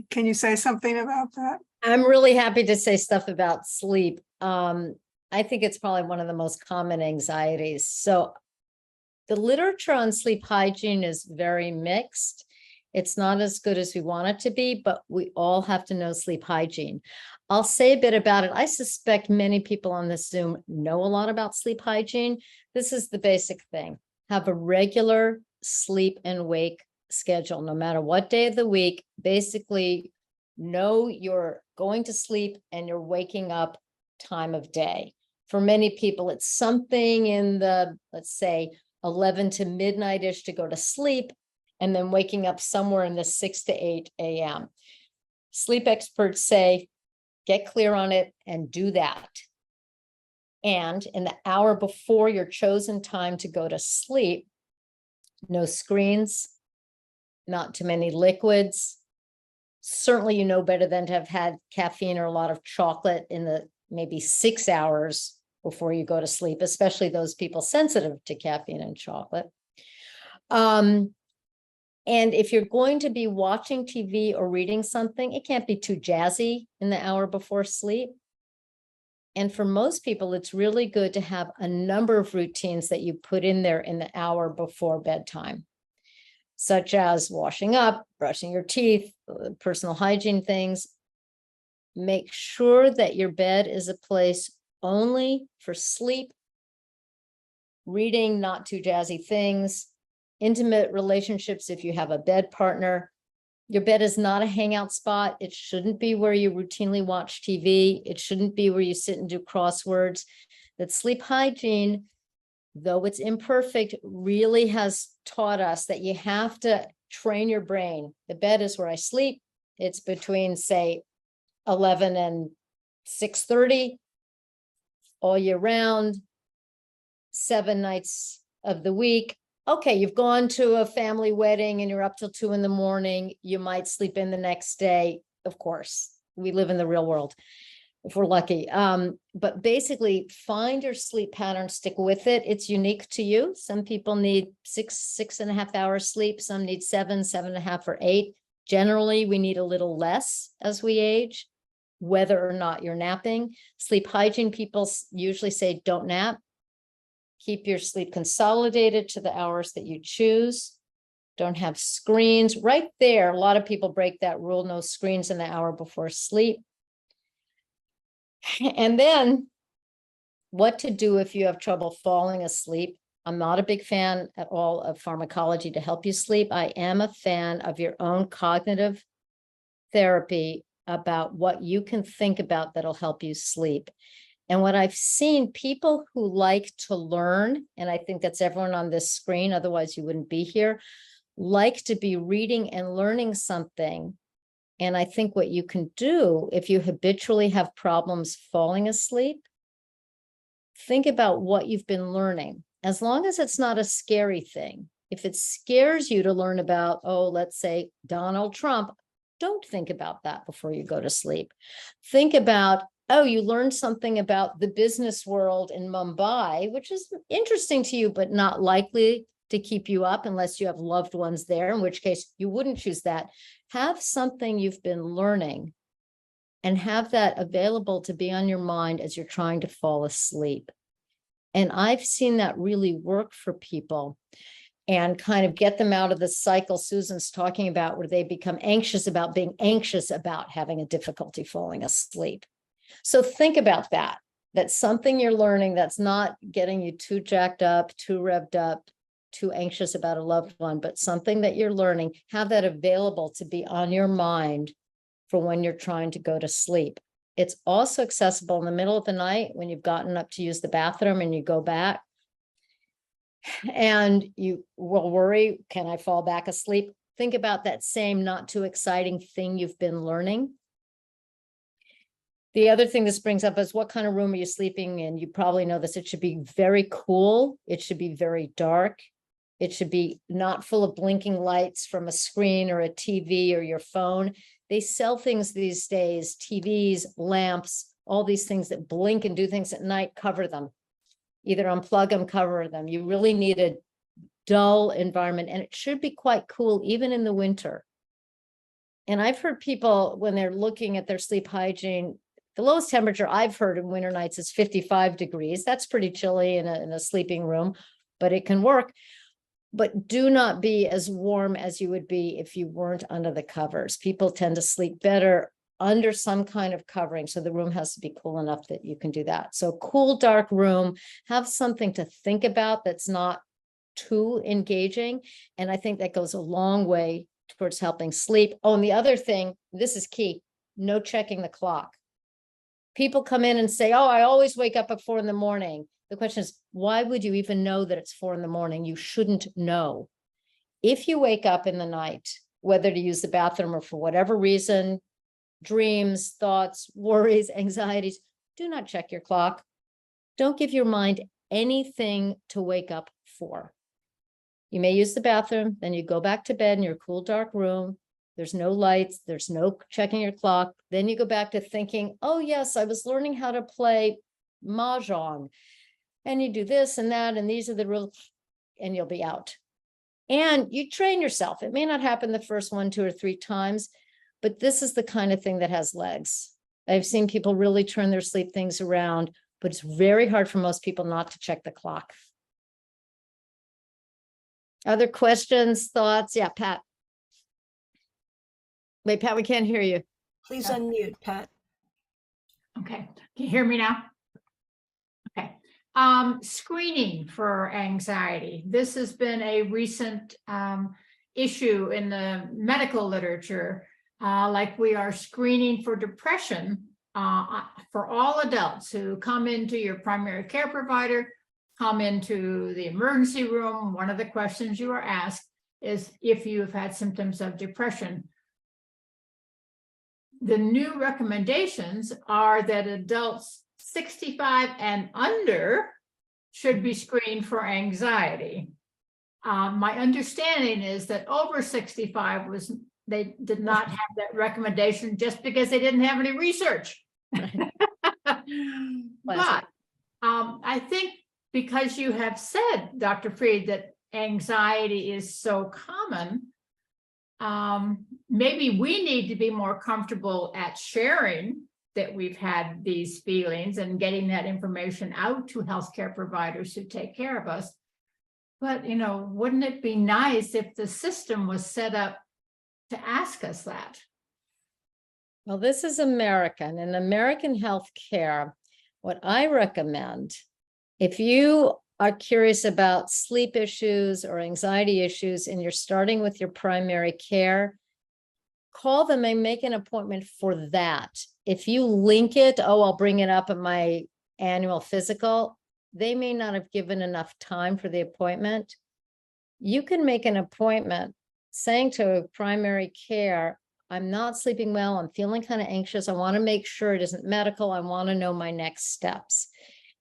Can you say something about that? I'm really happy to say stuff about sleep. I think it's probably one of the most common anxieties. So the literature on sleep hygiene is very mixed. It's not as good as we want it to be, but we all have to know sleep hygiene. I'll say a bit about it. I suspect many people on this Zoom know a lot about sleep hygiene. This is the basic thing. Have a regular sleep and wake schedule, no matter what day of the week. Basically, know you're going to sleep and you're waking up time of day. For many people, it's something in the, let's say, 11 to midnight-ish to go to sleep, and then waking up somewhere in the 6 to 8 a.m. Sleep experts say, get clear on it and do that. And in the hour before your chosen time to go to sleep, no screens, not too many liquids. Certainly, you know better than to have had caffeine or a lot of chocolate in the maybe 6 hours before you go to sleep, especially those people sensitive to caffeine and chocolate. And if you're going to be watching TV or reading something, it can't be too jazzy in the hour before sleep. And for most people, it's really good to have a number of routines that you put in there in the hour before bedtime, such as washing up, brushing your teeth, personal hygiene things. Make sure that your bed is a place only for sleep, reading, not too jazzy things, intimate relationships if you have a bed partner. Your bed is not a hangout spot. It shouldn't be where you routinely watch TV. It shouldn't be where you sit and do crosswords. That sleep hygiene, though it's imperfect, really has taught us that you have to train your brain. The bed is where I sleep. It's between, say, 11 and 6:30 all year round, 7 nights of the week. Okay, you've gone to a family wedding and you're up till 2 a.m. You might sleep in the next day. Of course, we live in the real world if we're lucky. But basically, find your sleep pattern, stick with it. It's unique to you. Some people need 6.5 hours sleep. Some need 7.5, or 8. Generally, we need a little less as we age, whether or not you're napping. Sleep hygiene people usually say, don't nap. Keep your sleep consolidated to the hours that you choose. Don't have screens. Right there, a lot of people break that rule, no screens in the hour before sleep. And then what to do if you have trouble falling asleep. I'm not a big fan at all of pharmacology to help you sleep. I am a fan of your own cognitive therapy about what you can think about that'll help you sleep. And what I've seen, people who like to learn, and I think that's everyone on this screen, otherwise you wouldn't be here, like to be reading and learning something. And I think what you can do if you habitually have problems falling asleep, think about what you've been learning, as long as it's not a scary thing. If it scares you to learn about, oh, let's say Donald Trump, don't think about that before you go to sleep. Think about, oh, you learned something about the business world in Mumbai, which is interesting to you, but not likely to keep you up unless you have loved ones there, in which case you wouldn't choose that. Have something you've been learning and have that available to be on your mind as you're trying to fall asleep. And I've seen that really work for people. and kind of get them out of the cycle Susan's talking about, where they become anxious about being anxious about having a difficulty falling asleep. So think about that. That's something you're learning that's not getting you too jacked up, too revved up, too anxious about a loved one, but something that you're learning, have that available to be on your mind for when you're trying to go to sleep. It's also accessible in the middle of the night when you've gotten up to use the bathroom and you go back and you will worry, can I fall back asleep? Think about that same not too exciting thing you've been learning. The other thing this brings up is, what kind of room are you sleeping in? You probably know this. It should be very cool. It should be very dark. It should be not full of blinking lights from a screen or a TV or your phone. They sell things these days, TVs, lamps, all these things that blink and do things at night, cover them. Either unplug them, cover them. You really need a dull environment, and it should be quite cool even in the winter. And I've heard people, when they're looking at their sleep hygiene, the lowest temperature I've heard in winter nights is 55 degrees. That's pretty chilly in a sleeping room, but it can work. But do not be as warm as you would be if you weren't under the covers. People tend to sleep better under some kind of covering. So the room has to be cool enough that you can do that. So cool, dark room, have something to think about that's not too engaging. And I think that goes a long way towards helping sleep. Oh, and the other thing, this is key, no checking the clock. People come in and say, oh, I always wake up at 4 a.m. The question is, why would you even know that it's 4 a.m? You shouldn't know. If you wake up in the night, whether to use the bathroom or for whatever reason, dreams, thoughts, worries, anxieties, do not check your clock. Don't give your mind anything to wake up for. You may use the bathroom, then you go back to bed in your cool, dark room. There's no lights, there's no checking your clock. Then you go back to thinking, oh yes, I was learning how to play Mahjong. And you do this and that, and these are the rules, and you'll be out. And you train yourself. It may not happen the first 1, 2, or 3 times, but this is the kind of thing that has legs. I've seen people really turn their sleep things around, but it's very hard for most people not to check the clock. Other questions, thoughts? Yeah, Pat. Wait, Pat, we can't hear you. Please unmute, Pat. Okay, can you hear me now? Okay. Screening for anxiety. This has been a recent issue in the medical literature. Like we are screening for depression for all adults who come into your primary care provider, come into the emergency room. One of the questions you are asked is if you have had symptoms of depression. The new recommendations are that adults 65 and under should be screened for anxiety. My understanding is that over 65 they did not have that recommendation just because they didn't have any research. But I think because you have said, Dr. Freed, that anxiety is so common, maybe we need to be more comfortable at sharing that we've had these feelings and getting that information out to healthcare providers who take care of us. But, you know, wouldn't it be nice if the system was set up to ask us that? Well, this is American. In American healthcare, what I recommend, if you are curious about sleep issues or anxiety issues and you're starting with your primary care, call them and make an appointment for that. If you link it, oh, I'll bring it up at my annual physical, they may not have given enough time for the appointment. You can make an appointment saying to primary care, I'm not sleeping well, I'm feeling kind of anxious, I want to make sure it isn't medical, I want to know my next steps.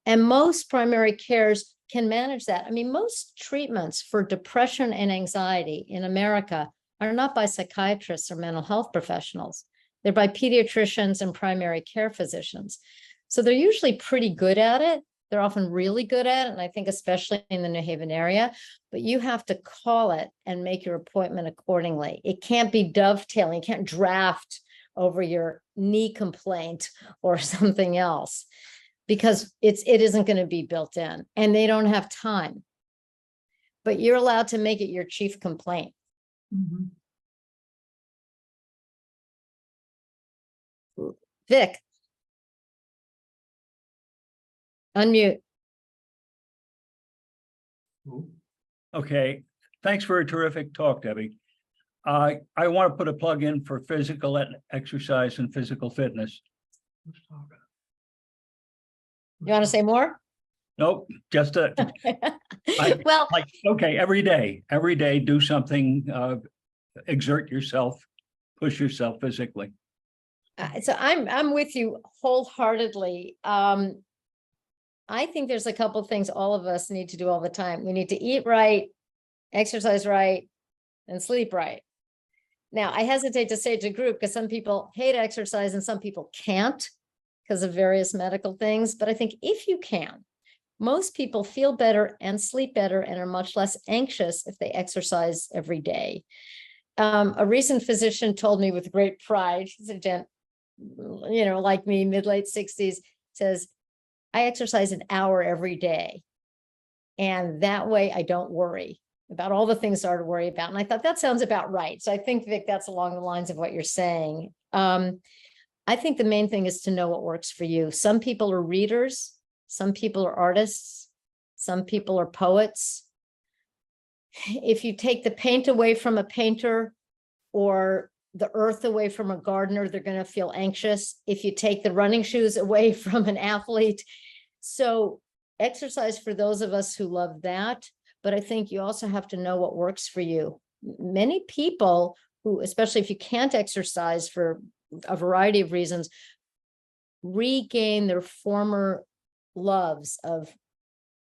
And most primary cares can manage that. I mean, most treatments for depression and anxiety in America are not by psychiatrists or mental health professionals. They're by pediatricians and primary care physicians. So they're usually pretty good at it. They're often really good at it, and I think especially in the New Haven area, but you have to call it and make your appointment accordingly. It can't be dovetailing. You can't draft over your knee complaint or something else because it isn't going to be built in, and they don't have time. but you're allowed to make it your chief complaint. Mhm. Vic. Unmute. Okay, thanks for a terrific talk, Debbie. I want to put a plug in for physical exercise and physical fitness. You want to say more? Nope, just Well, like, okay, every day, do something, exert yourself, push yourself physically. so I'm with you wholeheartedly. I think there's a couple things all of us need to do all the time. We need to eat right, exercise right, and sleep right. Now, I hesitate to say it to group because some people hate exercise and some people can't because of various medical things. But I think if you can, most people feel better and sleep better and are much less anxious if they exercise every day. A recent physician told me with great pride, he's a gent, like me, mid-late 60s, says, I exercise an hour every day. And that way I don't worry about all the things I to worry about. And I thought that sounds about right. So I think, Vic, that's along the lines of what you're saying. I think the main thing is to know what works for you. Some people are readers. Some people are artists. Some people are poets. If you take the paint away from a painter or the earth away from a gardener, they're going to feel anxious. If you take the running shoes away from an athlete. So exercise for those of us who love that. But I think you also have to know what works for you. Many people who, especially if you can't exercise for a variety of reasons, regain their former loves of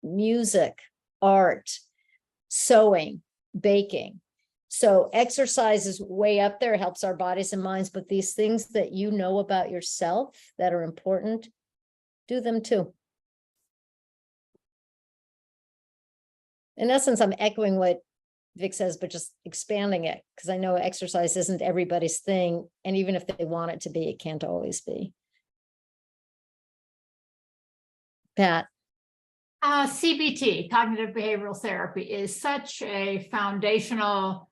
music, art, sewing, baking. So exercise is way up there, helps our bodies and minds, but these things that you know about yourself that are important, do them too. In essence, I'm echoing what Vic says, but just expanding it, because I know exercise isn't everybody's thing. And even if they want it to be, it can't always be. Pat. CBT, cognitive behavioral therapy, is such a foundational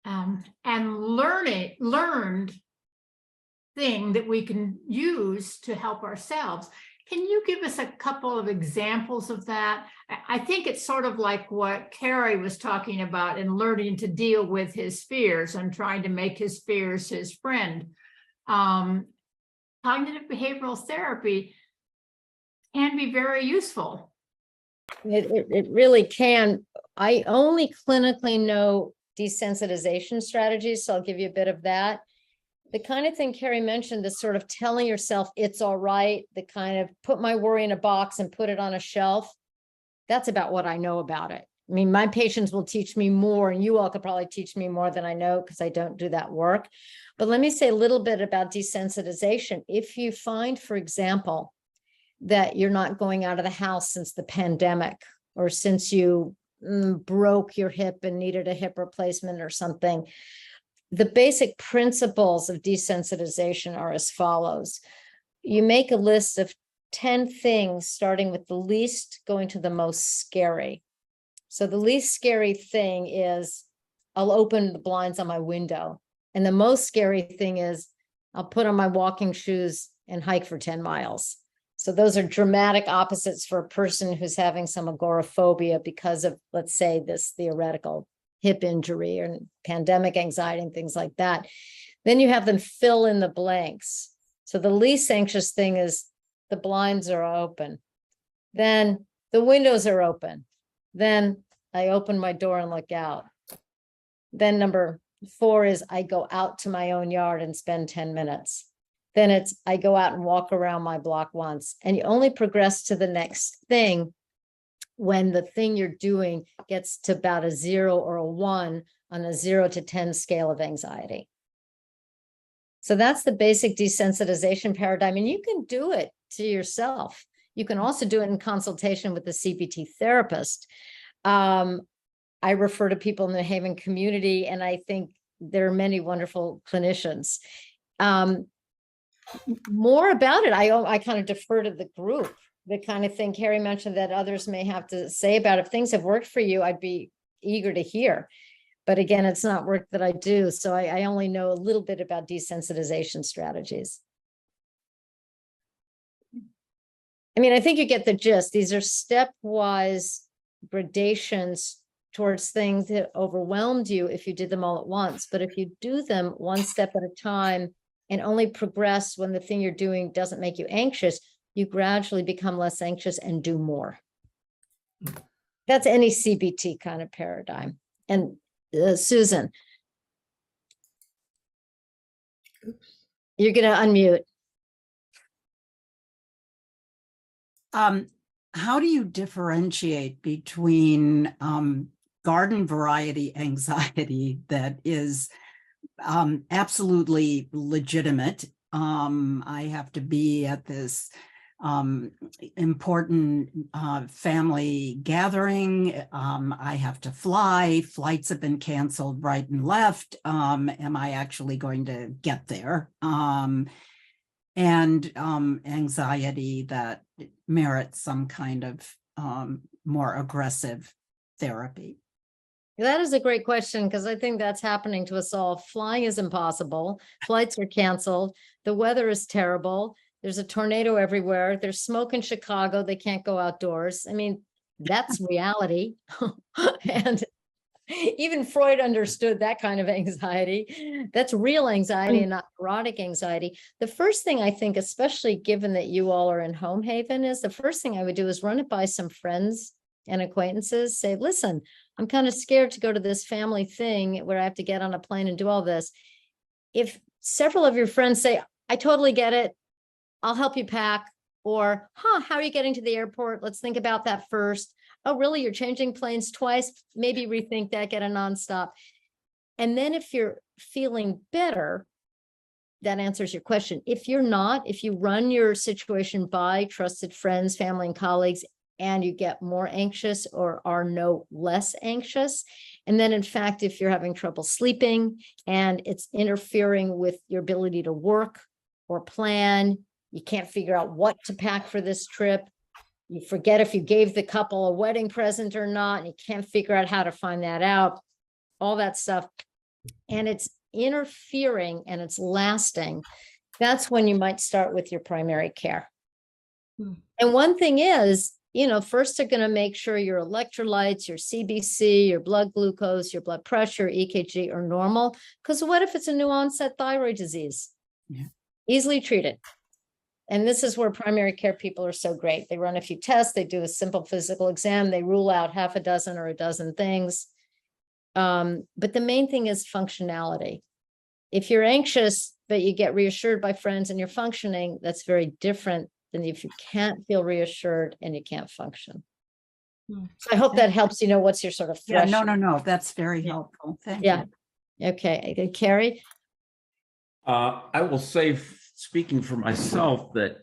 and learned thing that we can use to help ourselves. Can you give us a couple of examples of that? I think it's sort of like what Carrie was talking about in learning to deal with his fears and trying to make his fears his friend. Cognitive behavioral therapy can be very useful. It really can. I only clinically know desensitization strategies, so I'll give you a bit of that. The kind of thing Carrie mentioned, the sort of telling yourself it's all right, the kind of put my worry in a box and put it on a shelf. That's about what I know about it. I mean, my patients will teach me more, and you all could probably teach me more than I know because I don't do that work. But let me say a little bit about desensitization. If you find, for example, that you're not going out of the house since the pandemic, or since you broke your hip and needed a hip replacement or something, the basic principles of desensitization are as follows. You make a list of 10 things, starting with the least going to the most scary. So the least scary thing is I'll open the blinds on my window. And the most scary thing is I'll put on my walking shoes and hike for 10 miles. So those are dramatic opposites for a person who's having some agoraphobia because of, let's say, this theoretical hip injury or pandemic anxiety and things like that. Then you have them fill in the blanks. So the least anxious thing is the blinds are open. Then the windows are open. Then I open my door and look out. Then number 4 is I go out to my own yard and spend 10 minutes. Then it's I go out and walk around my block once. And you only progress to the next thing when the thing you're doing gets to about a 0 or a 1 on a 0 to 10 scale of anxiety. So that's the basic desensitization paradigm. And you can do it to yourself. You can also do it in consultation with the CBT therapist. I refer to people in the Haven community, and I think there are many wonderful clinicians. More about it, I kind of defer to the group. the kind of thing Carrie mentioned that others may have to say about it. If things have worked for you, I'd be eager to hear. But again, it's not work that I do, so I only know a little bit about desensitization strategies. I mean, I think you get the gist. These are stepwise gradations towards things that overwhelmed you if you did them all at once. But if you do them one step at a time and only progress when the thing you're doing doesn't make you anxious, you gradually become less anxious and do more. That's any CBT kind of paradigm. And Susan, you're going to unmute. How do you differentiate between garden variety anxiety that is absolutely legitimate? I have to be at this important family gathering. I have to fly. Flights have been canceled right and left. Am I actually going to get there? And anxiety that merits some kind of more aggressive therapy. That is a great question, because I think that's happening to us all. Flying is impossible. Flights are canceled. The weather is terrible. There's a tornado everywhere. There's smoke in Chicago. They can't go outdoors. I mean, that's reality. And even Freud understood that kind of anxiety. That's real anxiety and not neurotic anxiety. The first thing I think, especially given that you all are in Home Haven, is the first thing I would do is run it by some friends and acquaintances. Say, listen, I'm kind of scared to go to this family thing where I have to get on a plane and do all this. If several of your friends say, I totally get it, I'll help you pack, or, how are you getting to the airport? Let's think about that first. Oh, really? You're changing planes twice? Maybe rethink that, get a nonstop. And then if you're feeling better, that answers your question. If you're not, if you run your situation by trusted friends, family, and colleagues, and you get more anxious or are no less anxious, and then in fact, if you're having trouble sleeping and it's interfering with your ability to work or plan, you can't figure out what to pack for this trip, you forget if you gave the couple a wedding present or not, and you can't figure out how to find that out, all that stuff, and it's interfering and it's lasting, that's when you might start with your primary care. And one thing is, first they're going to make sure your electrolytes, your CBC, your blood glucose, your blood pressure, EKG are normal. Because what if it's a new onset thyroid disease? Yeah. Easily treated. And this is where primary care people are so great. They run a few tests, they do a simple physical exam, they rule out half a dozen or a dozen things. But the main thing is functionality. If you're anxious, but you get reassured by friends and you're functioning, that's very different than if you can't feel reassured and you can't function. So I hope that helps. What's your sort of Yeah, threshold? no, that's very helpful. Thank you. Yeah. Okay, Carrie? I will say, speaking for myself, that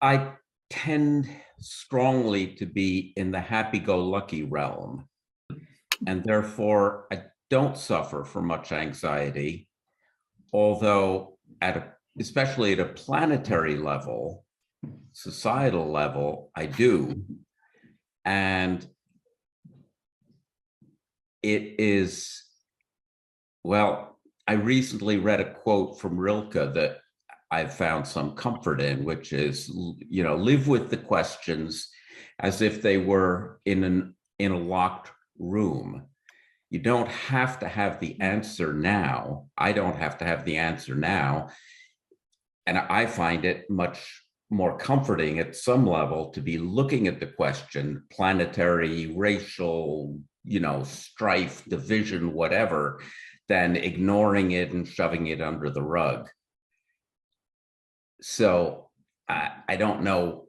I tend strongly to be in the happy-go-lucky realm, and therefore I don't suffer from much anxiety, although especially at a planetary level, societal level, I do. And it is, well, I recently read a quote from Rilke that I've found some comfort in, which is, live with the questions as if they were in a locked room. You don't have to have the answer now. I don't have to have the answer now. And I find it much more comforting at some level to be looking at the question, planetary, racial, strife, division, whatever, than ignoring it and shoving it under the rug. So I don't know.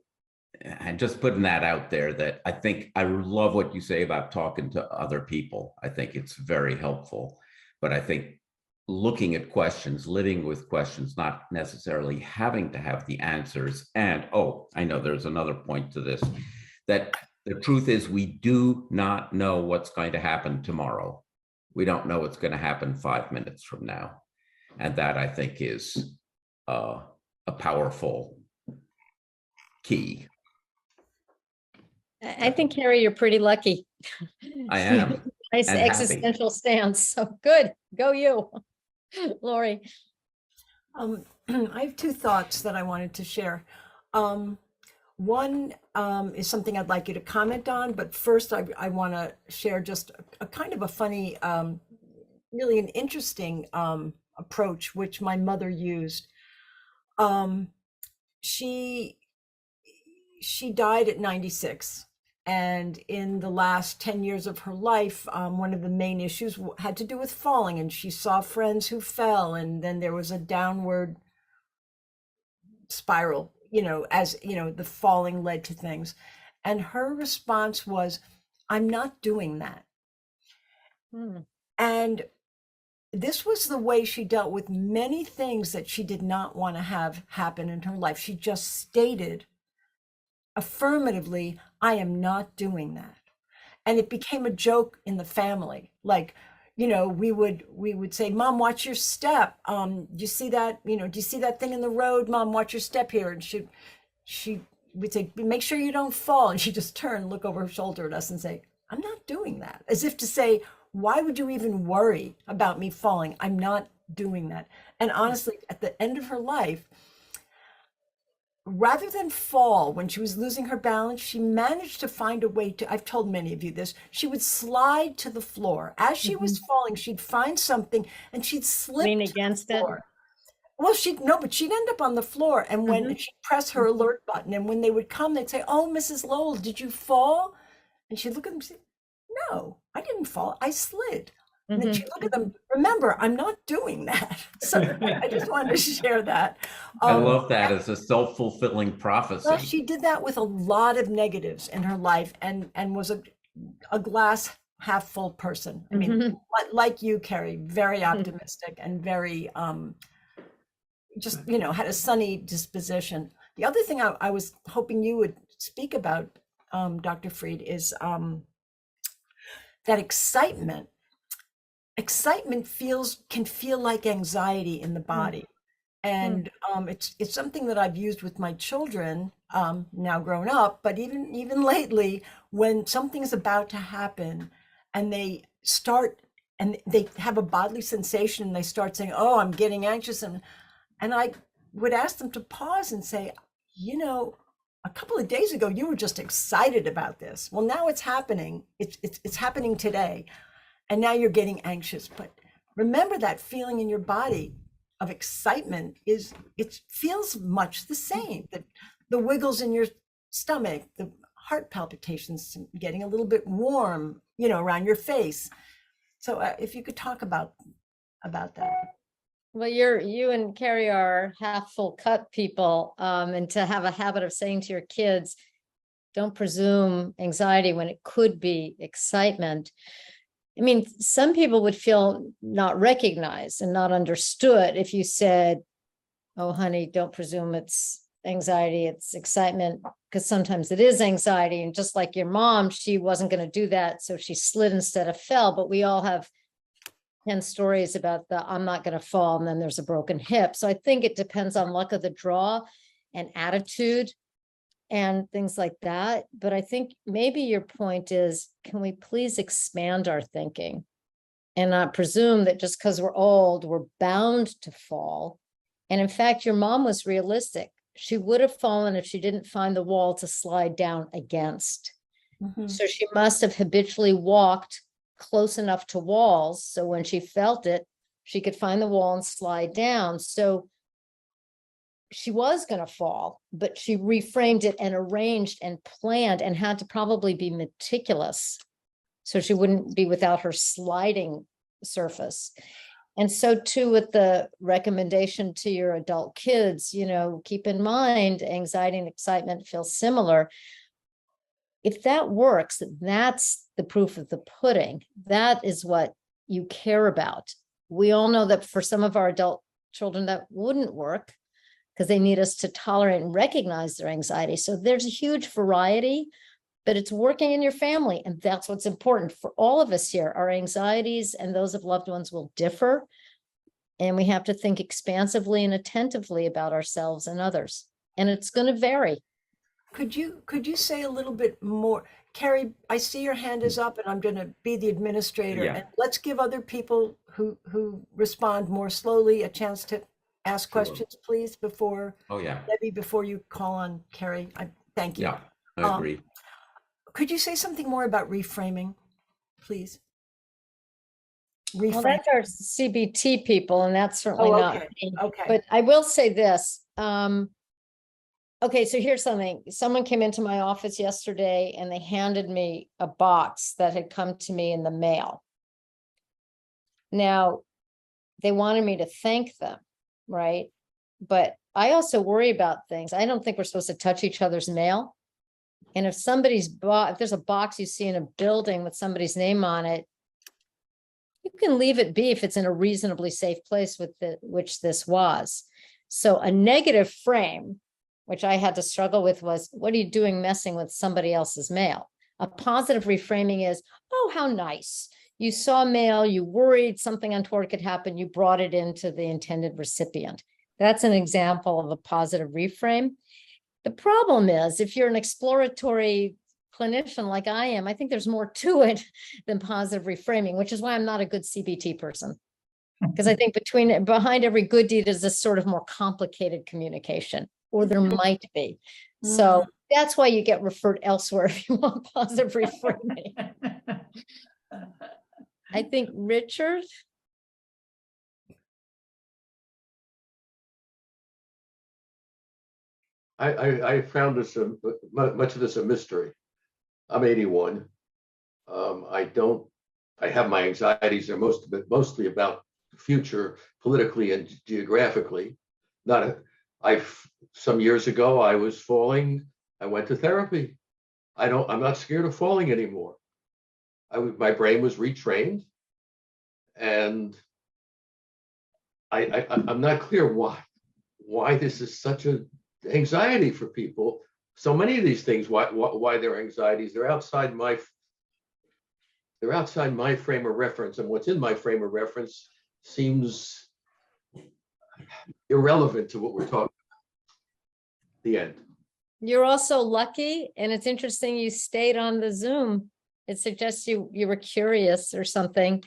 I'm just putting that out there, that I think I love what you say about talking to other people. I think it's very helpful. But I think looking at questions, living with questions, not necessarily having to have the answers. And, I know there's another point to this, that the truth is we do not know what's going to happen tomorrow. We don't know what's going to happen 5 minutes from now. And that, I think, is a powerful key. I think, Carrie, you're pretty lucky. I am. Nice and happy. existential stance. So good. Go you. Lori. I have two thoughts that I wanted to share. One is something I'd like you to comment on, but first I want to share just a kind of a funny, really an interesting approach, which my mother used. She died at 96. And in the last 10 years of her life, one of the main issues had to do with falling. And she saw friends who fell, and then there was a downward spiral, as the falling led to things. And her response was, I'm not doing that. And this was the way she dealt with many things that she did not want to have happen in her life. She just stated affirmatively, I am not doing that. And it became a joke in the family. Like, we would say, Mom, watch your step. Do you see that? Do you see that thing in the road? Mom, watch your step here. And she would say, make sure you don't fall. And she'd just turn, look over her shoulder at us and say, I'm not doing that. As if to say, why would you even worry about me falling? I'm not doing that. And honestly, at the end of her life, rather than fall when she was losing her balance, she managed to find a way to, I've told many of you this, she would slide to the floor. As she was falling, she'd find something and she'd slip Lean to against the it. floor. Well, but she'd end up on the floor. And when she'd press her alert button, and when they would come, they'd say, oh, Mrs. Lowell, did you fall? And she'd look at them and say, no, I didn't fall. I slid. And then she'd look at them, remember, I'm not doing that. So I just wanted to share that. I love that as a self-fulfilling prophecy. Well, she did that with a lot of negatives in her life, and was a glass half full person. I mean, like you, Carrie, very optimistic and very just had a sunny disposition. The other thing I was hoping you would speak about, Dr. Freed, is that excitement can feel like anxiety in the body. And it's something that I've used with my children, now grown up, but even lately, when something's about to happen and they start and they have a bodily sensation and they start saying, oh, I'm getting anxious. And I would ask them to pause and say, a couple of days ago, you were just excited about this. Well, now it's happening. It's happening today. And now you're getting anxious. But remember that feeling in your body of excitement it feels much the same. The wiggles in your stomach, the heart palpitations, getting a little bit warm, around your face. So if you could talk about that. Well, you and Carrie are half full cup people, and to have a habit of saying to your kids, don't presume anxiety when it could be excitement. I mean, some people would feel not recognized and not understood if you said, oh, honey, don't presume it's anxiety, it's excitement, because sometimes it is anxiety. And just like your mom, she wasn't going to do that, so she slid instead of fell. But we all have 10 stories about I'm not going to fall, and then there's a broken hip. So I think it depends on luck of the draw and attitude and things like that. But I think maybe your point is, can we please expand our thinking and not presume that just because we're old, we're bound to fall. And in fact, your mom was realistic. She would have fallen if she didn't find the wall to slide down against. So she must have habitually walked close enough to walls, so when she felt it, she could find the wall and slide down. So she was going to fall, but she reframed it and arranged and planned and had to probably be meticulous so she wouldn't be without her sliding surface. And so too with the recommendation to your adult kids, keep in mind anxiety and excitement feel similar. If that works, that's the proof of the pudding. That is what you care about. We all know that for some of our adult children, that wouldn't work because they need us to tolerate and recognize their anxiety. So there's a huge variety, but it's working in your family. And that's what's important for all of us here. Our anxieties and those of loved ones will differ. And we have to think expansively and attentively about ourselves and others. And it's going to vary. Could you say a little bit more? Carrie, I see your hand is up and I'm going to be the administrator. Yeah. And let's give other people who respond more slowly a chance to ask Sure. questions, please, before Oh, yeah, Debbie, before you call on Carrie. Thank you. yeah, I Um, agree. Could you say something more about reframing, please? Well, Reframe. that's our CBT people, and that's certainly Oh, not okay, me. okay. But I will say this. Okay, so here's something. Someone came into my office yesterday and they handed me a box that had come to me in the mail. Now, they wanted me to thank them, right? But I also worry about things. I don't think we're supposed to touch each other's mail. And if if there's a box you see in a building with somebody's name on it, you can leave it be if it's in a reasonably safe place with which this was. So a negative frame, which I had to struggle with, was, what are you doing messing with somebody else's mail? A positive reframing is, oh, how nice. You saw mail, you worried something untoward could happen, you brought it into the intended recipient. That's an example of a positive reframe. The problem is, if you're an exploratory clinician like I am, I think there's more to it than positive reframing, which is why I'm not a good CBT person. Because I think behind every good deed is this sort of more complicated communication, or there might be. So that's why you get referred elsewhere if you want positive reframing. I think Richard. I found this much of this a mystery. I'm 81. I have my anxieties. They're mostly about the future, politically and geographically. Some years ago I was falling. I went to therapy. I'm not scared of falling anymore. My brain was retrained, and I'm not clear why this is such a anxiety for people. So many of these things, why they're anxieties, they're outside my frame of reference, and what's in my frame of reference seems irrelevant to what we're talking about. The end. You're also lucky, and it's interesting you stayed on the Zoom. It suggests you were curious or something.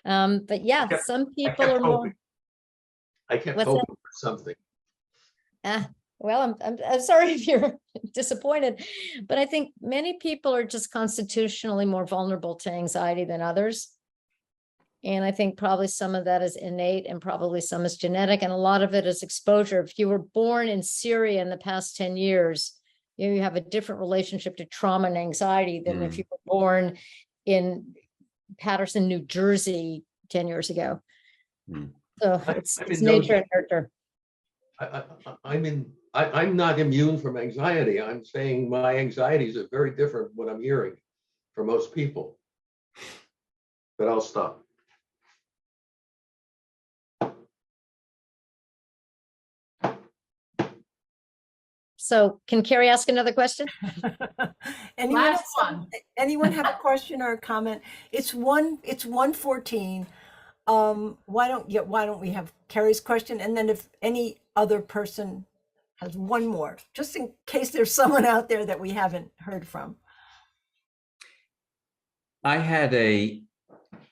But yeah, some people are more. I kept What's hoping for something. Well, I'm sorry if you're disappointed, but I think many people are just constitutionally more vulnerable to anxiety than others. And I think probably some of that is innate and probably some is genetic, and a lot of it is exposure. If you were born in Syria in the past 10 years, you have a different relationship to trauma and anxiety than if you were born in Paterson, New Jersey 10 years ago. So it's nature and nurture. I'm not immune from anxiety. I'm saying my anxieties are very different from what I'm hearing from most people. But I'll stop. So can Carrie ask another question? Anyone have a question or a comment? It's 1:14. Why don't we have Carrie's question, and then if any other person has one more, just in case there's someone out there that we haven't heard from. I had a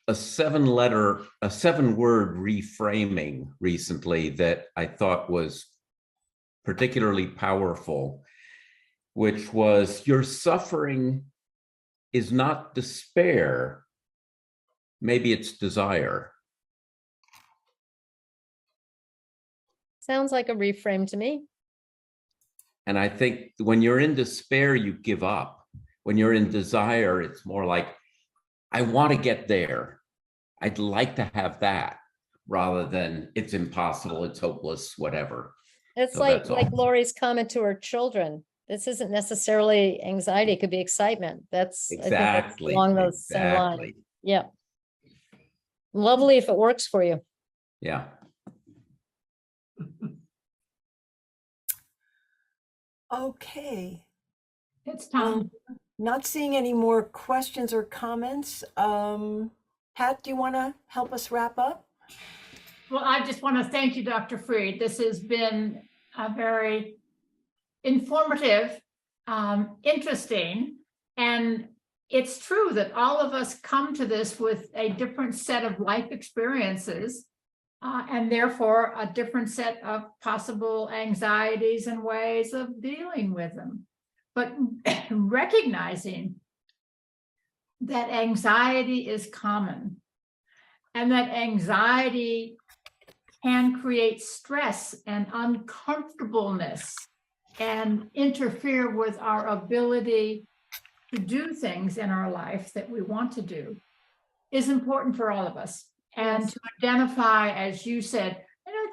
7-word reframing recently that I thought was particularly powerful, which was, your suffering is not despair, maybe it's desire. Sounds like a reframe to me. And I think when you're in despair, you give up. When you're in desire, it's more like, I want to get there. I'd like to have that, rather than it's impossible, it's hopeless, whatever. It's So like that's all. Lori's comment to her children. This isn't necessarily anxiety, it could be excitement. That's I think that's Exactly. along those same lines. Exactly. Yeah. Lovely if it works for you. Yeah. Okay. It's time. Not seeing any more questions or comments. Pat, do you want to help us wrap up? Well, I just want to thank you, Dr. Freed. This has been a very informative, interesting, and it's true that all of us come to this with a different set of life experiences, and therefore a different set of possible anxieties and ways of dealing with them. But recognizing that anxiety is common and that anxiety can create stress and uncomfortableness and interfere with our ability to do things in our life that we want to do is important for all of us. And to identify, as you said,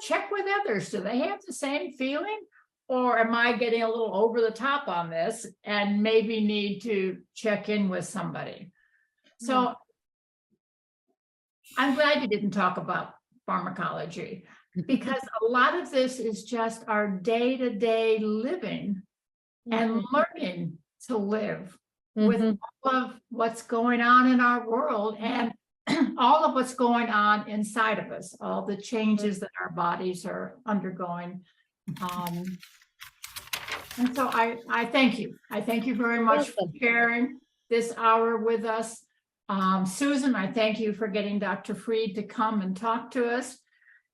check with others. Do they have the same feeling? Or am I getting a little over the top on this and maybe need to check in with somebody? So I'm glad you didn't talk about pharmacology, because a lot of this is just our day-to-day living and learning to live with all of what's going on in our world and all of what's going on inside of us, all the changes that our bodies are undergoing. And so I thank you. I thank you very much for sharing this hour with us. Susan, I thank you for getting Dr. Freed to come and talk to us.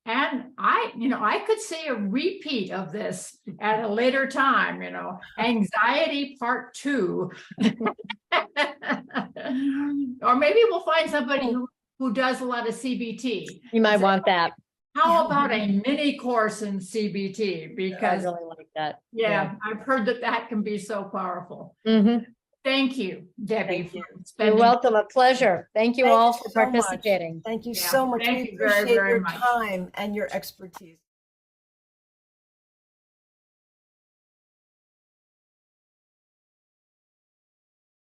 And I could see a repeat of this at a later time, anxiety part 2. Or maybe we'll find somebody who does a lot of CBT. You might want that. How about a mini course in CBT? I Because really like that. I've heard that can be so powerful. Mhm. Thank you, Debbie. Thank you. for You're spending- welcome. A pleasure. Thank you Thank all you for so much. participating. Thank you Yeah, so much. thank We you very, appreciate very your much. time and your expertise.